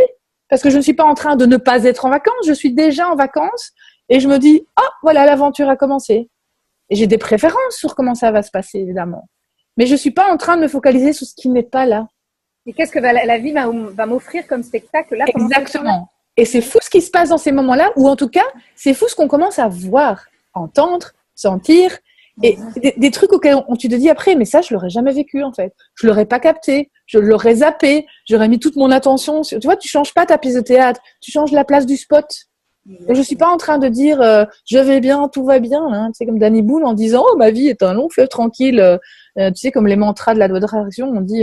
Parce que je ne suis pas en train de ne pas être en vacances. Je suis déjà en vacances et je me dis, ah, voilà, l'aventure a commencé. Et j'ai des préférences sur comment ça va se passer, évidemment. Mais je ne suis pas en train de me focaliser sur ce qui n'est pas là. Et qu'est-ce que la vie va m'offrir comme spectacle là? Exactement. Et c'est fou ce qui se passe dans ces moments-là, ou en tout cas, c'est fou ce qu'on commence à voir, entendre, sentir, et des trucs auxquels tu te dis après, mais ça, je l'aurais jamais vécu en fait. Je l'aurais pas capté, je l'aurais zappé, j'aurais mis toute mon attention sur... Tu vois, tu changes pas ta pièce de théâtre, tu changes la place du spot. Et je suis pas en train de dire je vais bien, tout va bien, hein, tu sais, comme Danny Boone en disant oh ma vie est un long fleuve tranquille, tu sais, comme les mantras de la loi d'attraction, on dit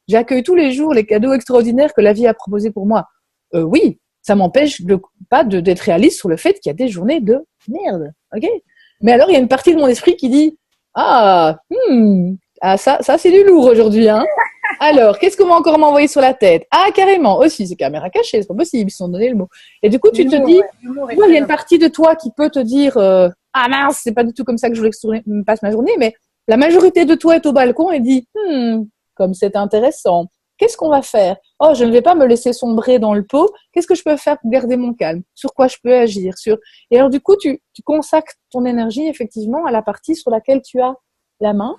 j'accueille tous les jours les cadeaux extraordinaires que la vie a proposés pour moi. Oui, ça m'empêche pas d'être réaliste sur le fait qu'il y a des journées de merde, ok. Mais alors il y a une partie de mon esprit qui dit ah ça c'est du lourd aujourd'hui, hein. Alors, qu'est-ce qu'on va encore m'envoyer sur la tête? Ah, carrément, aussi, c'est caméra cachée, c'est pas possible, ils se sont donné le mot. Et du coup, tu te dis, il y a une partie de toi qui peut te dire, ah mince, c'est pas du tout comme ça que je voulais que je passe ma journée, mais la majorité de toi est au balcon et dit, comme c'est intéressant, qu'est-ce qu'on va faire? Oh, je ne vais pas me laisser sombrer dans le pot, qu'est-ce que je peux faire pour garder mon calme? Sur quoi je peux agir? Et alors, du coup, tu consacres ton énergie, effectivement, à la partie sur laquelle tu as la main.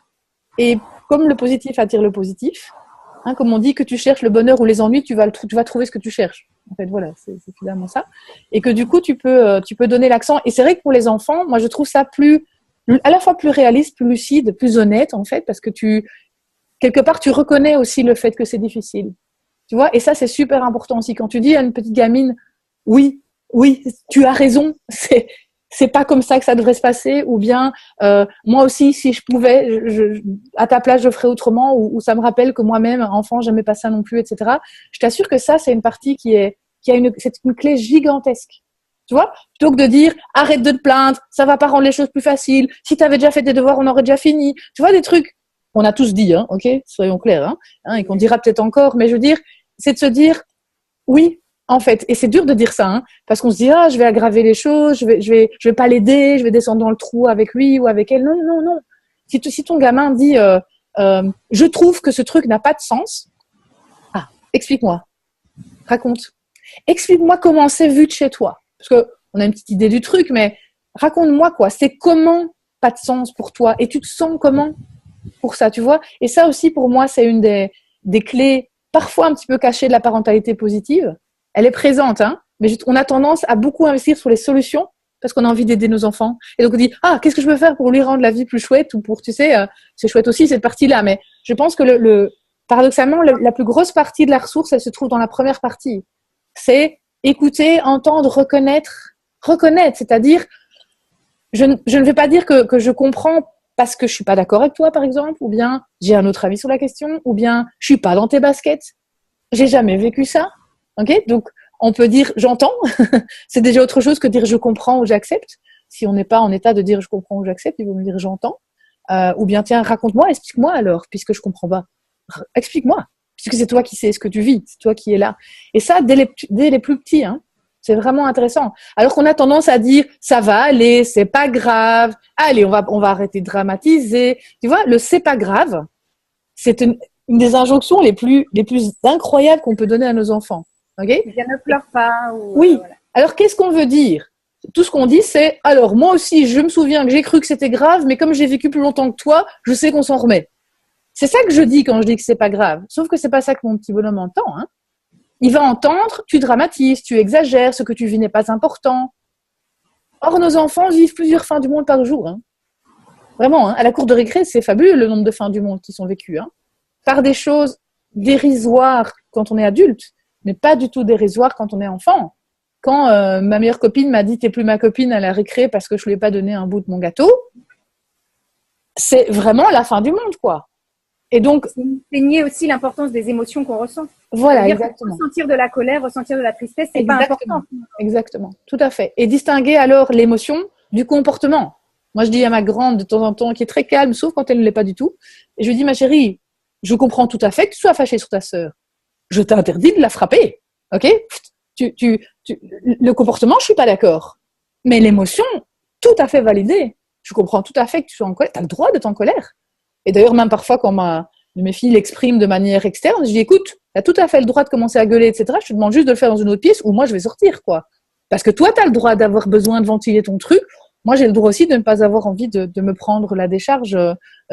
Et comme le positif attire le positif, hein, comme on dit que tu cherches le bonheur ou les ennuis, tu vas trouver ce que tu cherches. En fait, voilà, c'est finalement ça. Et que du coup, tu peux donner l'accent. Et c'est vrai que pour les enfants, moi, je trouve ça à la fois plus réaliste, plus lucide, plus honnête, en fait, parce que quelque part, tu reconnais aussi le fait que c'est difficile. Tu vois? Et ça, c'est super important aussi. Quand tu dis à une petite gamine, oui, tu as raison, c'est pas comme ça que ça devrait se passer, ou bien moi aussi si je pouvais à ta place je ferais autrement, ou ça me rappelle que moi-même enfant j'aimais pas ça non plus, etc. Je t'assure que ça c'est une partie c'est une clé gigantesque, tu vois, plutôt que de dire arrête de te plaindre, ça va pas rendre les choses plus faciles, si t'avais déjà fait tes devoirs on aurait déjà fini, tu vois, des trucs on a tous dit, hein, ok, soyons clairs, hein, et qu'on dira peut-être encore, mais je veux dire c'est de se dire oui. En fait, et c'est dur de dire ça, hein, parce qu'on se dit je vais aggraver les choses, je vais pas l'aider, je vais descendre dans le trou avec lui ou avec elle. Non, non, non. Si ton gamin dit je trouve que ce truc n'a pas de sens, explique-moi, raconte, explique-moi comment c'est vu de chez toi, parce que on a une petite idée du truc, mais raconte-moi quoi, c'est comment pas de sens pour toi et tu te sens comment pour ça, tu vois. Et ça aussi pour moi c'est une des clés parfois un petit peu cachées de la parentalité positive. Elle est présente, hein, mais on a tendance à beaucoup investir sur les solutions parce qu'on a envie d'aider nos enfants. Et donc on dit qu'est-ce que je peux faire pour lui rendre la vie plus chouette, ou pour, tu sais, c'est chouette aussi cette partie-là. Mais je pense que paradoxalement, la plus grosse partie de la ressource, elle se trouve dans la première partie. C'est écouter, entendre, reconnaître, c'est-à-dire je ne vais pas dire que je comprends parce que je suis pas d'accord avec toi, par exemple, ou bien j'ai un autre avis sur la question, ou bien je suis pas dans tes baskets. J'ai jamais vécu ça. Ok, donc on peut dire j'entends, c'est déjà autre chose que dire je comprends ou j'accepte. Si on n'est pas en état de dire je comprends ou j'accepte, il vaut me dire j'entends. Ou bien tiens, raconte-moi, explique-moi alors, puisque je comprends pas. Explique-moi, puisque c'est toi qui sais ce que tu vis, c'est toi qui es là. Et ça, dès les plus petits, hein, c'est vraiment intéressant. Alors qu'on a tendance à dire ça va aller, c'est pas grave, allez, on va arrêter de dramatiser. Tu vois, le c'est pas grave, c'est une des injonctions les plus incroyables qu'on peut donner à nos enfants. Okay? Ne pleure pas. Oui. Voilà. Alors, qu'est-ce qu'on veut dire? Tout ce qu'on dit, c'est alors, moi aussi, je me souviens que j'ai cru que c'était grave, mais comme j'ai vécu plus longtemps que toi, je sais qu'on s'en remet. C'est ça que je dis quand je dis que c'est pas grave. Sauf que c'est pas ça que mon petit bonhomme entend. Hein. Il va entendre, tu dramatises, tu exagères, ce que tu vis n'est pas important. Or, nos enfants vivent plusieurs fins du monde par jour. Hein. Vraiment, hein. À la cour de récré, c'est fabuleux le nombre de fins du monde qui sont vécues. Hein. Par des choses dérisoires quand on est adulte, mais pas du tout dérisoire quand on est enfant. Quand ma meilleure copine m'a dit « t'es plus ma copine à la récré parce que je lui ai pas donné un bout de mon gâteau », c'est vraiment la fin du monde, quoi. Et donc, c'est nier aussi l'importance des émotions qu'on ressent. Voilà, exactement. Ressentir de la colère, ressentir de la tristesse, c'est pas important. Exactement, tout à fait. Et distinguer alors l'émotion du comportement. Moi, je dis à ma grande de temps en temps, qui est très calme, sauf quand elle ne l'est pas du tout, et je lui dis, ma chérie, je comprends tout à fait que tu sois fâchée sur ta sœur. Je t'interdis de la frapper, ok? Le comportement, je suis pas d'accord. Mais l'émotion, tout à fait validée. Je comprends tout à fait que tu sois en colère. Tu as le droit d'être en colère. Et d'ailleurs, même parfois, quand mes filles l'expriment de manière externe, je dis, écoute, tu as tout à fait le droit de commencer à gueuler, etc. Je te demande juste de le faire dans une autre pièce où moi, je vais sortir, quoi. Parce que toi, tu as le droit d'avoir besoin de ventiler ton truc. Moi, j'ai le droit aussi de ne pas avoir envie de me prendre la décharge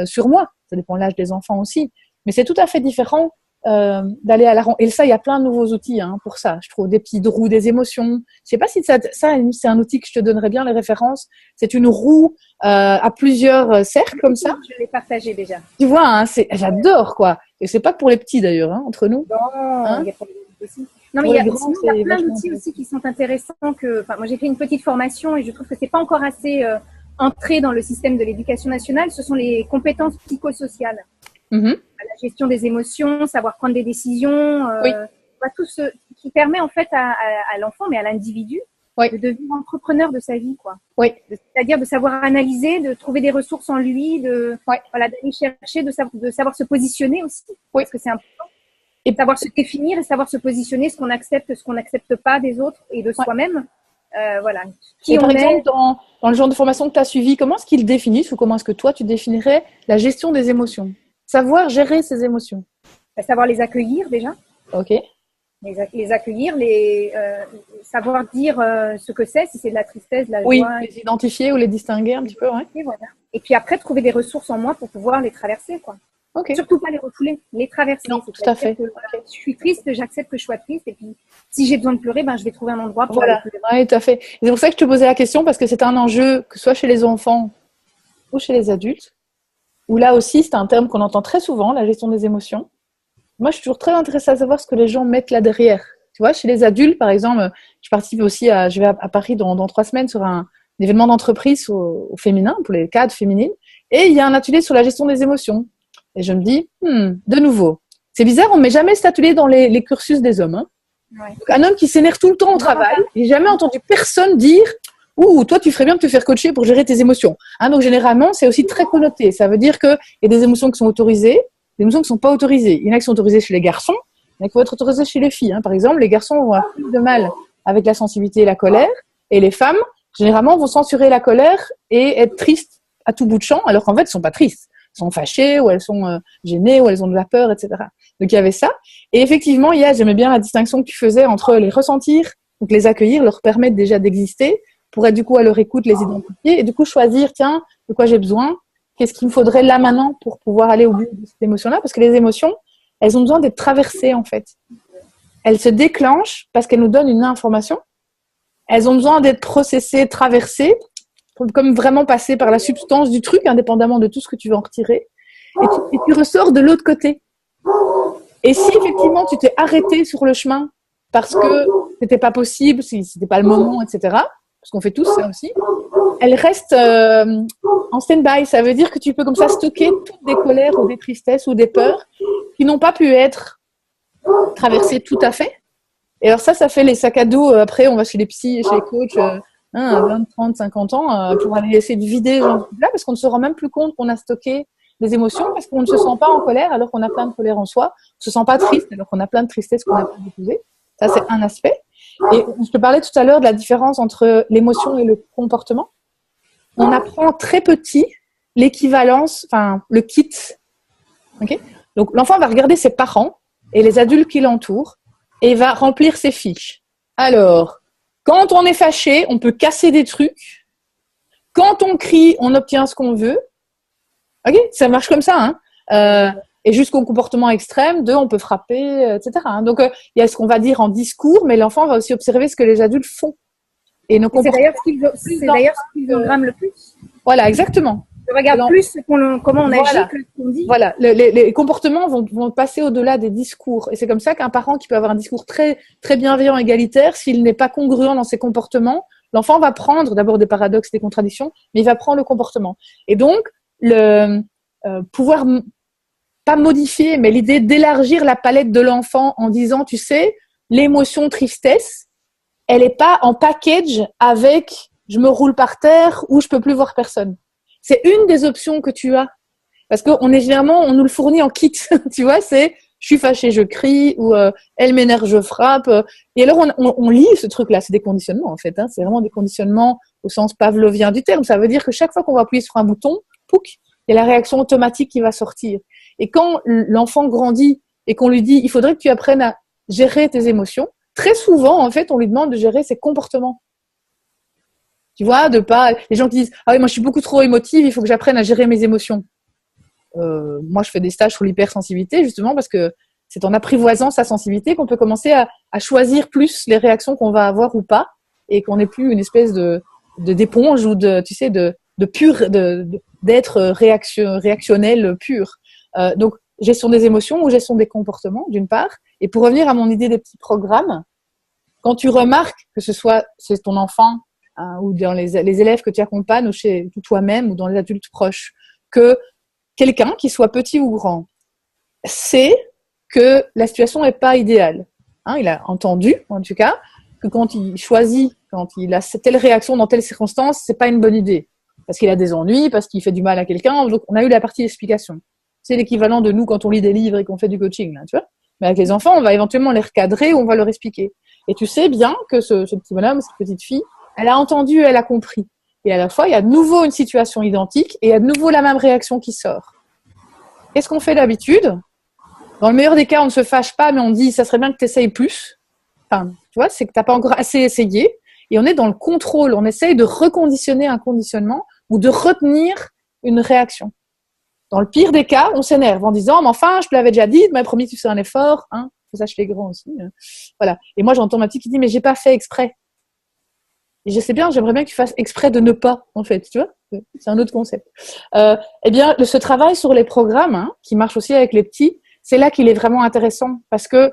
sur moi. Ça dépend de l'âge des enfants aussi. Mais c'est tout à fait différent d'aller à la rencontre. Et ça, il y a plein de nouveaux outils pour ça. Je trouve des petits roues des émotions. Je sais pas si ça c'est un outil que je te donnerais bien les références. C'est une roue à plusieurs cercles comme ça. Je l'ai partagé déjà. Tu vois, j'adore quoi. Et c'est pas que pour les petits d'ailleurs, entre nous. Non, il y a pas de aussi. Non, mais il y a plein d'outils aussi qui sont intéressants. Moi, j'ai fait une petite formation et je trouve que c'est pas encore assez entré dans le système de l'éducation nationale. Ce sont les compétences psychosociales. La gestion des émotions, savoir prendre des décisions, tout ce qui permet en fait à l'enfant, mais à l'individu, de devenir entrepreneur de sa vie, quoi. C'est-à-dire de savoir analyser, de trouver des ressources en lui, d'aller chercher, de savoir se positionner aussi, parce que c'est important. Et savoir se définir et savoir se positionner, ce qu'on accepte, ce qu'on n'accepte pas des autres et de soi-même. Et par exemple, dans le genre de formation que tu as suivi, comment est-ce qu'ils définissent ou comment est-ce que toi tu définirais la gestion des émotions? Savoir gérer ses émotions. Savoir les accueillir déjà. Ok. Les accueillir, savoir dire ce que c'est, si c'est de la tristesse, de la joie. Oui, les identifier ou les distinguer un petit peu, ouais. Et voilà. Et puis après, trouver des ressources en moi pour pouvoir les traverser, quoi. Okay. Surtout pas les refouler, les traverser. Non, tout à fait. Je suis triste, j'accepte que je sois triste. Et puis, si j'ai besoin de pleurer, je vais trouver un endroit pour aller pleurer. Oui, tout à fait. C'est pour ça que je te posais la question, parce que c'est un enjeu, que ce soit chez les enfants ou chez les adultes, où là aussi, c'est un terme qu'on entend très souvent, la gestion des émotions. Moi, je suis toujours très intéressée à savoir ce que les gens mettent là derrière. Tu vois, chez les adultes, par exemple, je participe aussi je vais à Paris dans 3 semaines sur un événement d'entreprise au féminin, pour les cadres féminines, et il y a un atelier sur la gestion des émotions. Et je me dis, de nouveau, c'est bizarre, on ne met jamais cet atelier dans les cursus des hommes. Donc, un homme qui s'énerve tout le temps au travail, j'ai jamais entendu personne dire « Ouh, toi, tu ferais bien de te faire coacher pour gérer tes émotions. » Donc, généralement, c'est aussi très connoté. Ça veut dire qu'il y a des émotions qui sont autorisées, des émotions qui ne sont pas autorisées. Il y en a qui sont autorisées chez les garçons, il y en a qui vont être autorisées chez les filles. Par exemple, les garçons vont avoir plus de mal avec la sensibilité et la colère, et les femmes, généralement, vont censurer la colère et être tristes à tout bout de champ, alors qu'en fait, elles ne sont pas tristes. Elles sont fâchées, ou elles sont gênées, ou elles ont de la peur, etc. Donc, il y avait ça. Et effectivement, j'aimais bien la distinction que tu faisais entre les ressentir, donc les accueillir, leur permettre déjà d'exister, pour être du coup à leur écoute, les identifier, et du coup choisir, tiens, de quoi j'ai besoin, qu'est-ce qu'il me faudrait là maintenant pour pouvoir aller au bout de cette émotion-là, parce que les émotions, elles ont besoin d'être traversées, en fait. Elles se déclenchent parce qu'elles nous donnent une information. Elles ont besoin d'être processées, traversées, comme vraiment passer par la substance du truc, indépendamment de tout ce que tu veux en retirer. Et tu ressors de l'autre côté. Et si effectivement tu t'es arrêté sur le chemin parce que c'était pas possible, si c'était pas le moment, etc., parce qu'on fait tous ça aussi, elle reste en stand-by. Ça veut dire que tu peux comme ça stocker toutes des colères ou des tristesses ou des peurs qui n'ont pas pu être traversées tout à fait. Et alors ça fait les sacs à dos. Après, on va chez les psys et chez les coachs à 20, 30, 50 ans pour aller essayer de vider là parce qu'on ne se rend même plus compte qu'on a stocké des émotions parce qu'on ne se sent pas en colère alors qu'on a plein de colère en soi. On ne se sent pas triste alors qu'on a plein de tristesse qu'on n'a pas déposée. Ça, c'est un aspect. Et je te parlais tout à l'heure de la différence entre l'émotion et le comportement. On apprend très petit l'équivalence, le kit. Okay, donc, l'enfant va regarder ses parents et les adultes qui l'entourent et va remplir ses fiches. Alors, quand on est fâché, on peut casser des trucs. Quand on crie, on obtient ce qu'on veut. Ok, ça marche comme ça. Et jusqu'au comportement extrême on peut frapper, etc. Donc, il y a ce qu'on va dire en discours, mais l'enfant va aussi observer ce que les adultes font. Et c'est d'ailleurs ce qu'ils engramment le plus. Voilà, exactement. Je regarde plus comment on agit que ce qu'on dit. Voilà, les comportements vont passer au-delà des discours. Et c'est comme ça qu'un parent qui peut avoir un discours très, très bienveillant, égalitaire, s'il n'est pas congruent dans ses comportements, l'enfant va prendre d'abord des paradoxes, des contradictions, mais il va prendre le comportement. Et donc, pouvoir pas modifier, mais l'idée d'élargir la palette de l'enfant en disant, tu sais, l'émotion tristesse, elle est pas en package avec je me roule par terre ou je peux plus voir personne. C'est une des options que tu as. Parce qu'on est généralement, on nous le fournit en kit. Tu vois, c'est je suis fâchée, je crie, ou elle m'énerve, je frappe. Et alors, on lit ce truc-là. C'est des conditionnements, en fait. Hein. C'est vraiment des conditionnements au sens pavlovien du terme. Ça veut dire que chaque fois qu'on va appuyer sur un bouton, pouc, il y a la réaction automatique qui va sortir. Et quand l'enfant grandit et qu'on lui dit, il faudrait que tu apprennes à gérer tes émotions, très souvent, en fait, on lui demande de gérer ses comportements. Tu vois, les gens qui disent, ah oui, moi, je suis beaucoup trop émotive, il faut que j'apprenne à gérer mes émotions. Moi, je fais des stages sur l'hypersensibilité, justement, parce que c'est en apprivoisant sa sensibilité qu'on peut commencer à choisir plus les réactions qu'on va avoir ou pas, et qu'on n'est plus une espèce d'éponge ou d'être réactionnel pur. Donc, gestion des émotions ou gestion des comportements, d'une part. Et pour revenir à mon idée des petits programmes, quand tu remarques que c'est ton enfant, hein, ou dans les élèves que tu accompagnes, ou chez toi-même, ou dans les adultes proches, que quelqu'un, qui soit petit ou grand, sait que la situation n'est pas idéale. Hein, il a entendu, en tout cas, que quand il choisit, quand il a telle réaction dans telle circonstance, c'est pas une bonne idée. Parce qu'il a des ennuis, parce qu'il fait du mal à quelqu'un. Donc, on a eu la partie explication. C'est l'équivalent de nous quand on lit des livres et qu'on fait du coaching, là, tu vois. Mais avec les enfants, on va éventuellement les recadrer ou on va leur expliquer. Et tu sais bien que ce petit bonhomme, cette petite fille, elle a entendu, elle a compris. Et à la fois, il y a de nouveau une situation identique et il y a de nouveau la même réaction qui sort. Qu'est-ce qu'on fait d'habitude ? Dans le meilleur des cas, on ne se fâche pas, mais on dit, ça serait bien que tu essayes plus. Enfin, tu vois, c'est que tu n'as pas encore assez essayé. Et on est dans le contrôle. On essaye de reconditionner un conditionnement ou de retenir une réaction. Dans le pire des cas, on s'énerve en disant, mais enfin, je te l'avais déjà dit, tu m'avais promis que tu ferais un effort. Hein. Ça, je fais grand aussi. Voilà. Et moi, j'entends ma petite qui dit, mais j'ai pas fait exprès. Et je sais bien, j'aimerais bien que tu fasses exprès de ne pas, en fait, tu vois. C'est un autre concept. Eh bien, ce travail sur les programmes, hein, qui marche aussi avec les petits, c'est là qu'il est vraiment intéressant parce que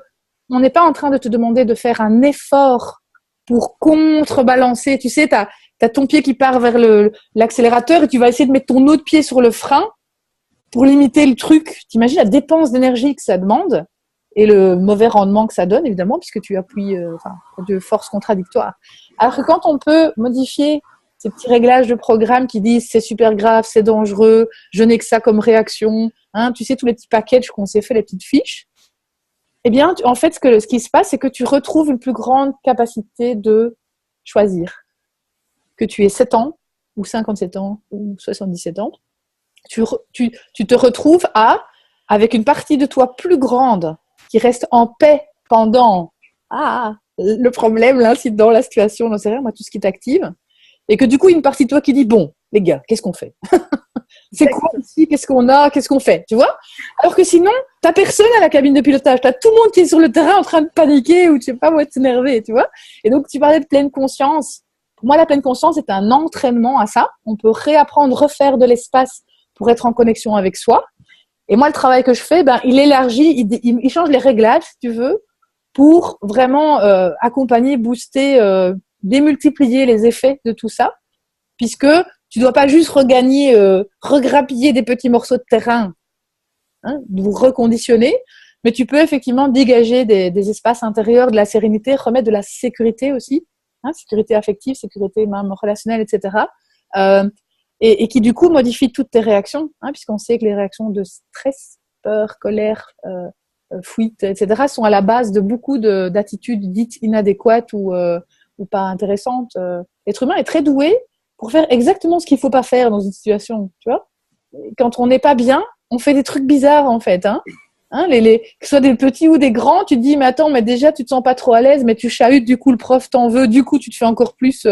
on n'est pas en train de te demander de faire un effort pour contrebalancer. Tu sais, t'as ton pied qui part vers l'accélérateur et tu vas essayer de mettre ton autre pied sur le frein pour limiter le truc. T'imagines la dépense d'énergie que ça demande et le mauvais rendement que ça donne, évidemment, puisque tu appuies de forces contradictoires. Alors que quand on peut modifier ces petits réglages de programme qui disent c'est super grave, c'est dangereux, je n'ai que ça comme réaction, hein, tu sais, tous les petits packages qu'on s'est fait, les petites fiches, eh bien, en fait, ce qui se passe, c'est que tu retrouves une plus grande capacité de choisir. Que tu aies 7 ans, ou 57 ans, ou 77 ans, tu te retrouves avec une partie de toi plus grande qui reste en paix pendant le problème, l'incident, la situation, j'en sais rien, moi, tout ce qui t'active. Et que du coup, une partie de toi qui dit, bon, les gars, qu'est-ce qu'on fait ? C'est quoi ici ? Qu'est-ce qu'on a ? Qu'est-ce qu'on fait ? Tu vois ? Alors que sinon, t'as personne à la cabine de pilotage. T'as tout le monde qui est sur le terrain en train de paniquer ou tu sais pas où être énervé, tu vois ? Et donc, tu parlais de pleine conscience. Pour moi, la pleine conscience est un entraînement à ça. On peut réapprendre, refaire de l'espace pour être en connexion avec soi. Et moi, le travail que je fais, il élargit, il change les réglages, si tu veux, pour vraiment accompagner, booster, démultiplier les effets de tout ça, puisque tu dois pas juste regrappiller des petits morceaux de terrain, hein, vous reconditionner, mais tu peux effectivement dégager des espaces intérieurs, de la sérénité, remettre de la sécurité aussi, hein, sécurité affective, sécurité même relationnelle, etc. Et qui du coup modifie toutes tes réactions, hein, puisqu'on sait que les réactions de stress, peur, colère, fuite, etc. sont à la base de beaucoup d'attitudes dites inadéquates ou pas intéressantes. L'être humain est très doué pour faire exactement ce qu'il faut pas faire dans une situation, tu vois. Quand on n'est pas bien, on fait des trucs bizarres en fait, hein. Hein, que ce soit des petits ou des grands, tu te dis mais attends, mais déjà tu te sens pas trop à l'aise, mais tu chahutes, du coup le prof t'en veut, du coup tu te fais encore plus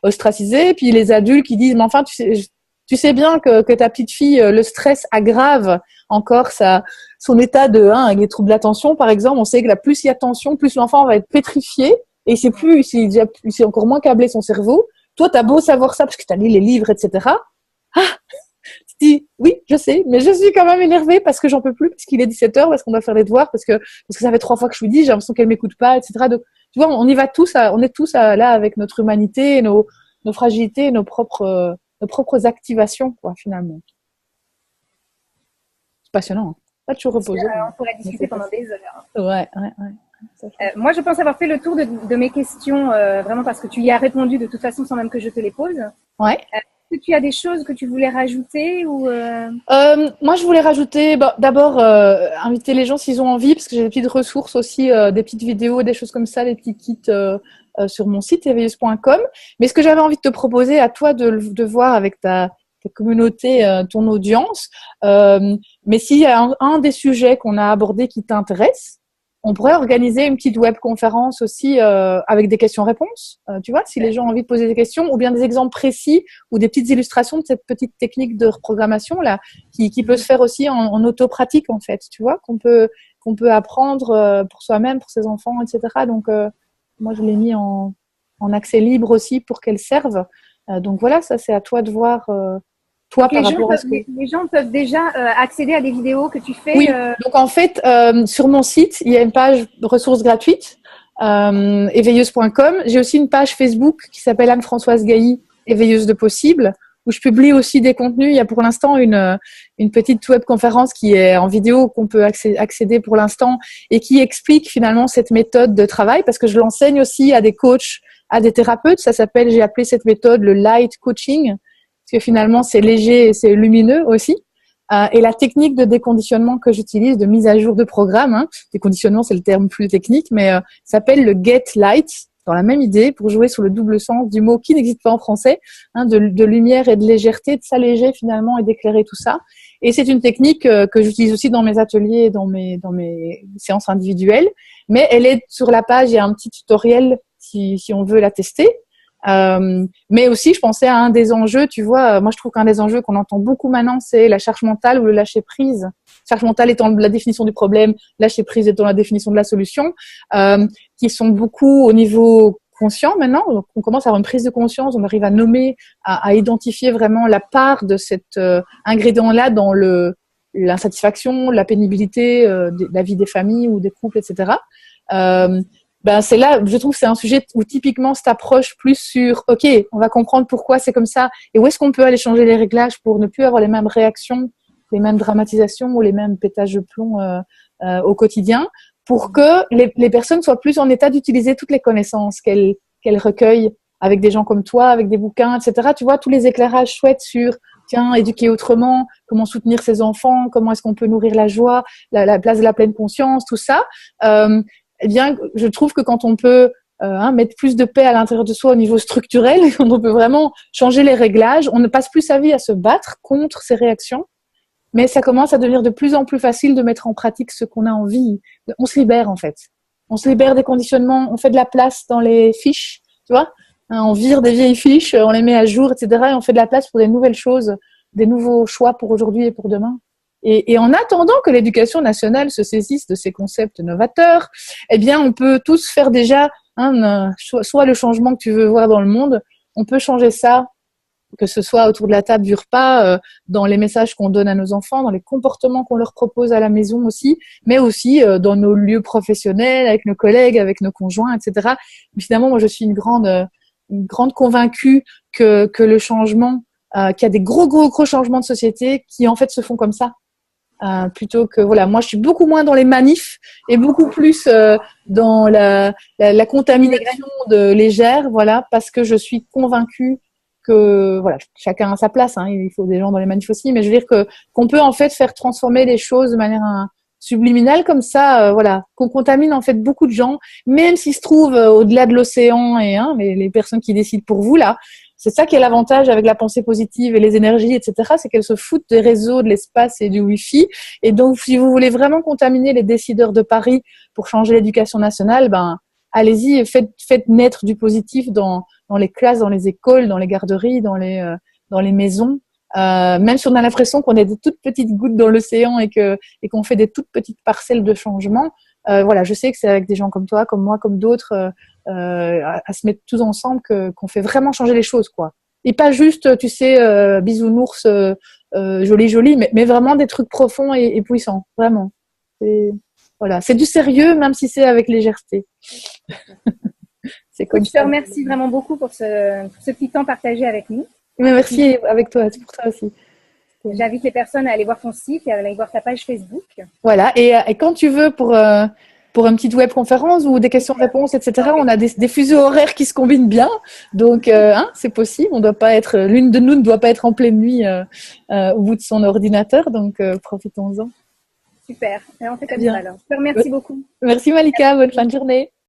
ostraciser. Puis les adultes qui disent mais enfin tu sais bien que ta petite fille, le stress aggrave encore son état avec les troubles de l'attention par exemple. On sait que plus il y a tension, plus l'enfant va être pétrifié et c'est encore moins câblé son cerveau. Toi t'as beau savoir ça parce que t'as lu les livres, etc. dis, oui, je sais, mais je suis quand même énervée parce que j'en peux plus, parce qu'il est 17h, parce qu'on doit faire les devoirs, parce que ça fait 3 fois que je lui dis, j'ai l'impression qu'elle m'écoute pas, etc. Donc, tu vois, on y va tous, on est tous là avec notre humanité, nos fragilités, nos propres activations, quoi, finalement. C'est passionnant, hein. Pas toujours reposé. On pourrait discuter pendant des heures. Ouais. Moi, je pense avoir fait le tour de mes questions, vraiment parce que tu y as répondu de toute façon sans même que je te les pose. Ouais. Est-ce que tu as des choses que tu voulais rajouter ou Moi, je voulais rajouter, d'abord, inviter les gens s'ils ont envie, parce que j'ai des petites ressources aussi, des petites vidéos, des choses comme ça, des petits kits sur mon site éveilleuse.com. Mais ce que j'avais envie de te proposer à toi de voir avec ta communauté, ton audience, mais s'il y a un des sujets qu'on a abordé qui t'intéresse, on pourrait organiser une petite webconférence aussi avec des questions-réponses. Tu vois, si les gens ont envie de poser des questions ou bien des exemples précis ou des petites illustrations de cette petite technique de reprogrammation là, qui peut se faire aussi en auto-pratique en fait. Tu vois, qu'on peut apprendre pour soi-même, pour ses enfants, etc. Donc moi je l'ai mis en accès libre aussi pour qu'elles servent. Donc voilà, ça c'est à toi de voir. Toi, donc par rapport à ce que... les gens peuvent déjà accéder à des vidéos que tu fais. Oui, donc en fait, sur mon site, il y a une page ressources gratuites, éveilleuse.com. J'ai aussi une page Facebook qui s'appelle Anne-Françoise Gailly, éveilleuse de possible, où je publie aussi des contenus. Il y a pour l'instant une petite webconférence qui est en vidéo qu'on peut accéder pour l'instant et qui explique finalement cette méthode de travail parce que je l'enseigne aussi à des coachs, à des thérapeutes. Ça s'appelle, j'ai appelé cette méthode le light coaching parce que finalement c'est léger et c'est lumineux aussi. Et la technique de déconditionnement que j'utilise, de mise à jour de programme, hein, déconditionnement c'est le terme plus technique, mais s'appelle le Get Light, dans la même idée, pour jouer sur le double sens du mot qui n'existe pas en français, hein, de lumière et de légèreté, de s'alléger finalement et d'éclairer tout ça. Et c'est une technique que j'utilise aussi dans mes ateliers et dans mes séances individuelles, mais elle est sur la page, il y a un petit tutoriel si on veut la tester. Mais aussi, je pensais à un des enjeux, tu vois, moi je trouve qu'un des enjeux qu'on entend beaucoup maintenant, c'est la charge mentale ou le lâcher prise. Charge mentale étant la définition du problème, lâcher prise étant la définition de la solution, qui sont beaucoup au niveau conscient maintenant. Donc, on commence à avoir une prise de conscience, on arrive à nommer, à identifier vraiment la part de cet ingrédient-là dans l'insatisfaction, la pénibilité, la vie des familles ou des couples, etc. C'est là, je trouve que c'est un sujet où typiquement cette approche plus sur, ok, on va comprendre pourquoi c'est comme ça et où est-ce qu'on peut aller changer les réglages pour ne plus avoir les mêmes réactions, les mêmes dramatisations ou les mêmes pétages de plomb au quotidien pour que les personnes soient plus en état d'utiliser toutes les connaissances qu'elles recueillent avec des gens comme toi, avec des bouquins, etc. Tu vois, tous les éclairages chouettes sur tiens, éduquer autrement, comment soutenir ses enfants, comment est-ce qu'on peut nourrir la joie, la place de la pleine conscience, tout ça. Eh bien, je trouve que quand on peut mettre plus de paix à l'intérieur de soi au niveau structurel, quand on peut vraiment changer les réglages, on ne passe plus sa vie à se battre contre ces réactions, mais ça commence à devenir de plus en plus facile de mettre en pratique ce qu'on a envie. On se libère en fait. On se libère des conditionnements, on fait de la place dans les fiches, tu vois. On vire des vieilles fiches, on les met à jour, etc. Et on fait de la place pour des nouvelles choses, des nouveaux choix pour aujourd'hui et pour demain. Et en attendant que l'éducation nationale se saisisse de ces concepts novateurs, eh bien, on peut tous faire déjà soit le changement que tu veux voir dans le monde, on peut changer ça, que ce soit autour de la table du repas, dans les messages qu'on donne à nos enfants, dans les comportements qu'on leur propose à la maison aussi, mais aussi dans nos lieux professionnels, avec nos collègues, avec nos conjoints, etc. Mais finalement, moi, je suis une grande convaincue que le changement, qu'il y a des gros changements de société qui en fait se font comme ça. Plutôt que voilà, moi je suis beaucoup moins dans les manifs et beaucoup plus dans la contamination de légère, voilà, parce que je suis convaincue que voilà, chacun a sa place, hein, il faut des gens dans les manifs aussi, mais je veux dire qu'on peut en fait faire transformer les choses de manière subliminale comme ça, voilà, qu'on contamine en fait beaucoup de gens, même s'ils se trouvent au-delà de l'océan et les personnes qui décident pour vous là. C'est ça qui est l'avantage avec la pensée positive et les énergies, etc. C'est qu'elles se foutent des réseaux, de l'espace et du Wi-Fi. Et donc, si vous voulez vraiment contaminer les décideurs de Paris pour changer l'éducation nationale, allez-y et faites naître du positif dans les classes, dans les écoles, dans les garderies, dans les maisons. Même si on a l'impression qu'on est des toutes petites gouttes dans l'océan et qu'on fait des toutes petites parcelles de changement. Voilà, je sais que c'est avec des gens comme toi, comme moi, comme d'autres, à se mettre tous ensemble qu'on fait vraiment changer les choses, quoi. Et pas juste, tu sais, bisounours, joli, mais vraiment des trucs profonds et puissants, vraiment. Voilà, c'est du sérieux, même si c'est avec légèreté. C'est Écoute, comme je te ça. remercie vraiment beaucoup pour ce petit temps partagé avec nous. Mais merci avec toi, c'est pour ça aussi. J'invite les personnes à aller voir ton site et à aller voir ta page Facebook. Voilà, et quand tu veux pour une petite webconférence ou des questions-réponses, etc., on a des fuseaux horaires qui se combinent bien. Donc, c'est possible. On doit pas être, l'une de nous ne doit pas être en pleine nuit au bout de son ordinateur. Donc, profitons-en. Super. Et on fait Très comme ça bien. alors. Je te remercie beaucoup. Merci Malika, bonne fin de journée.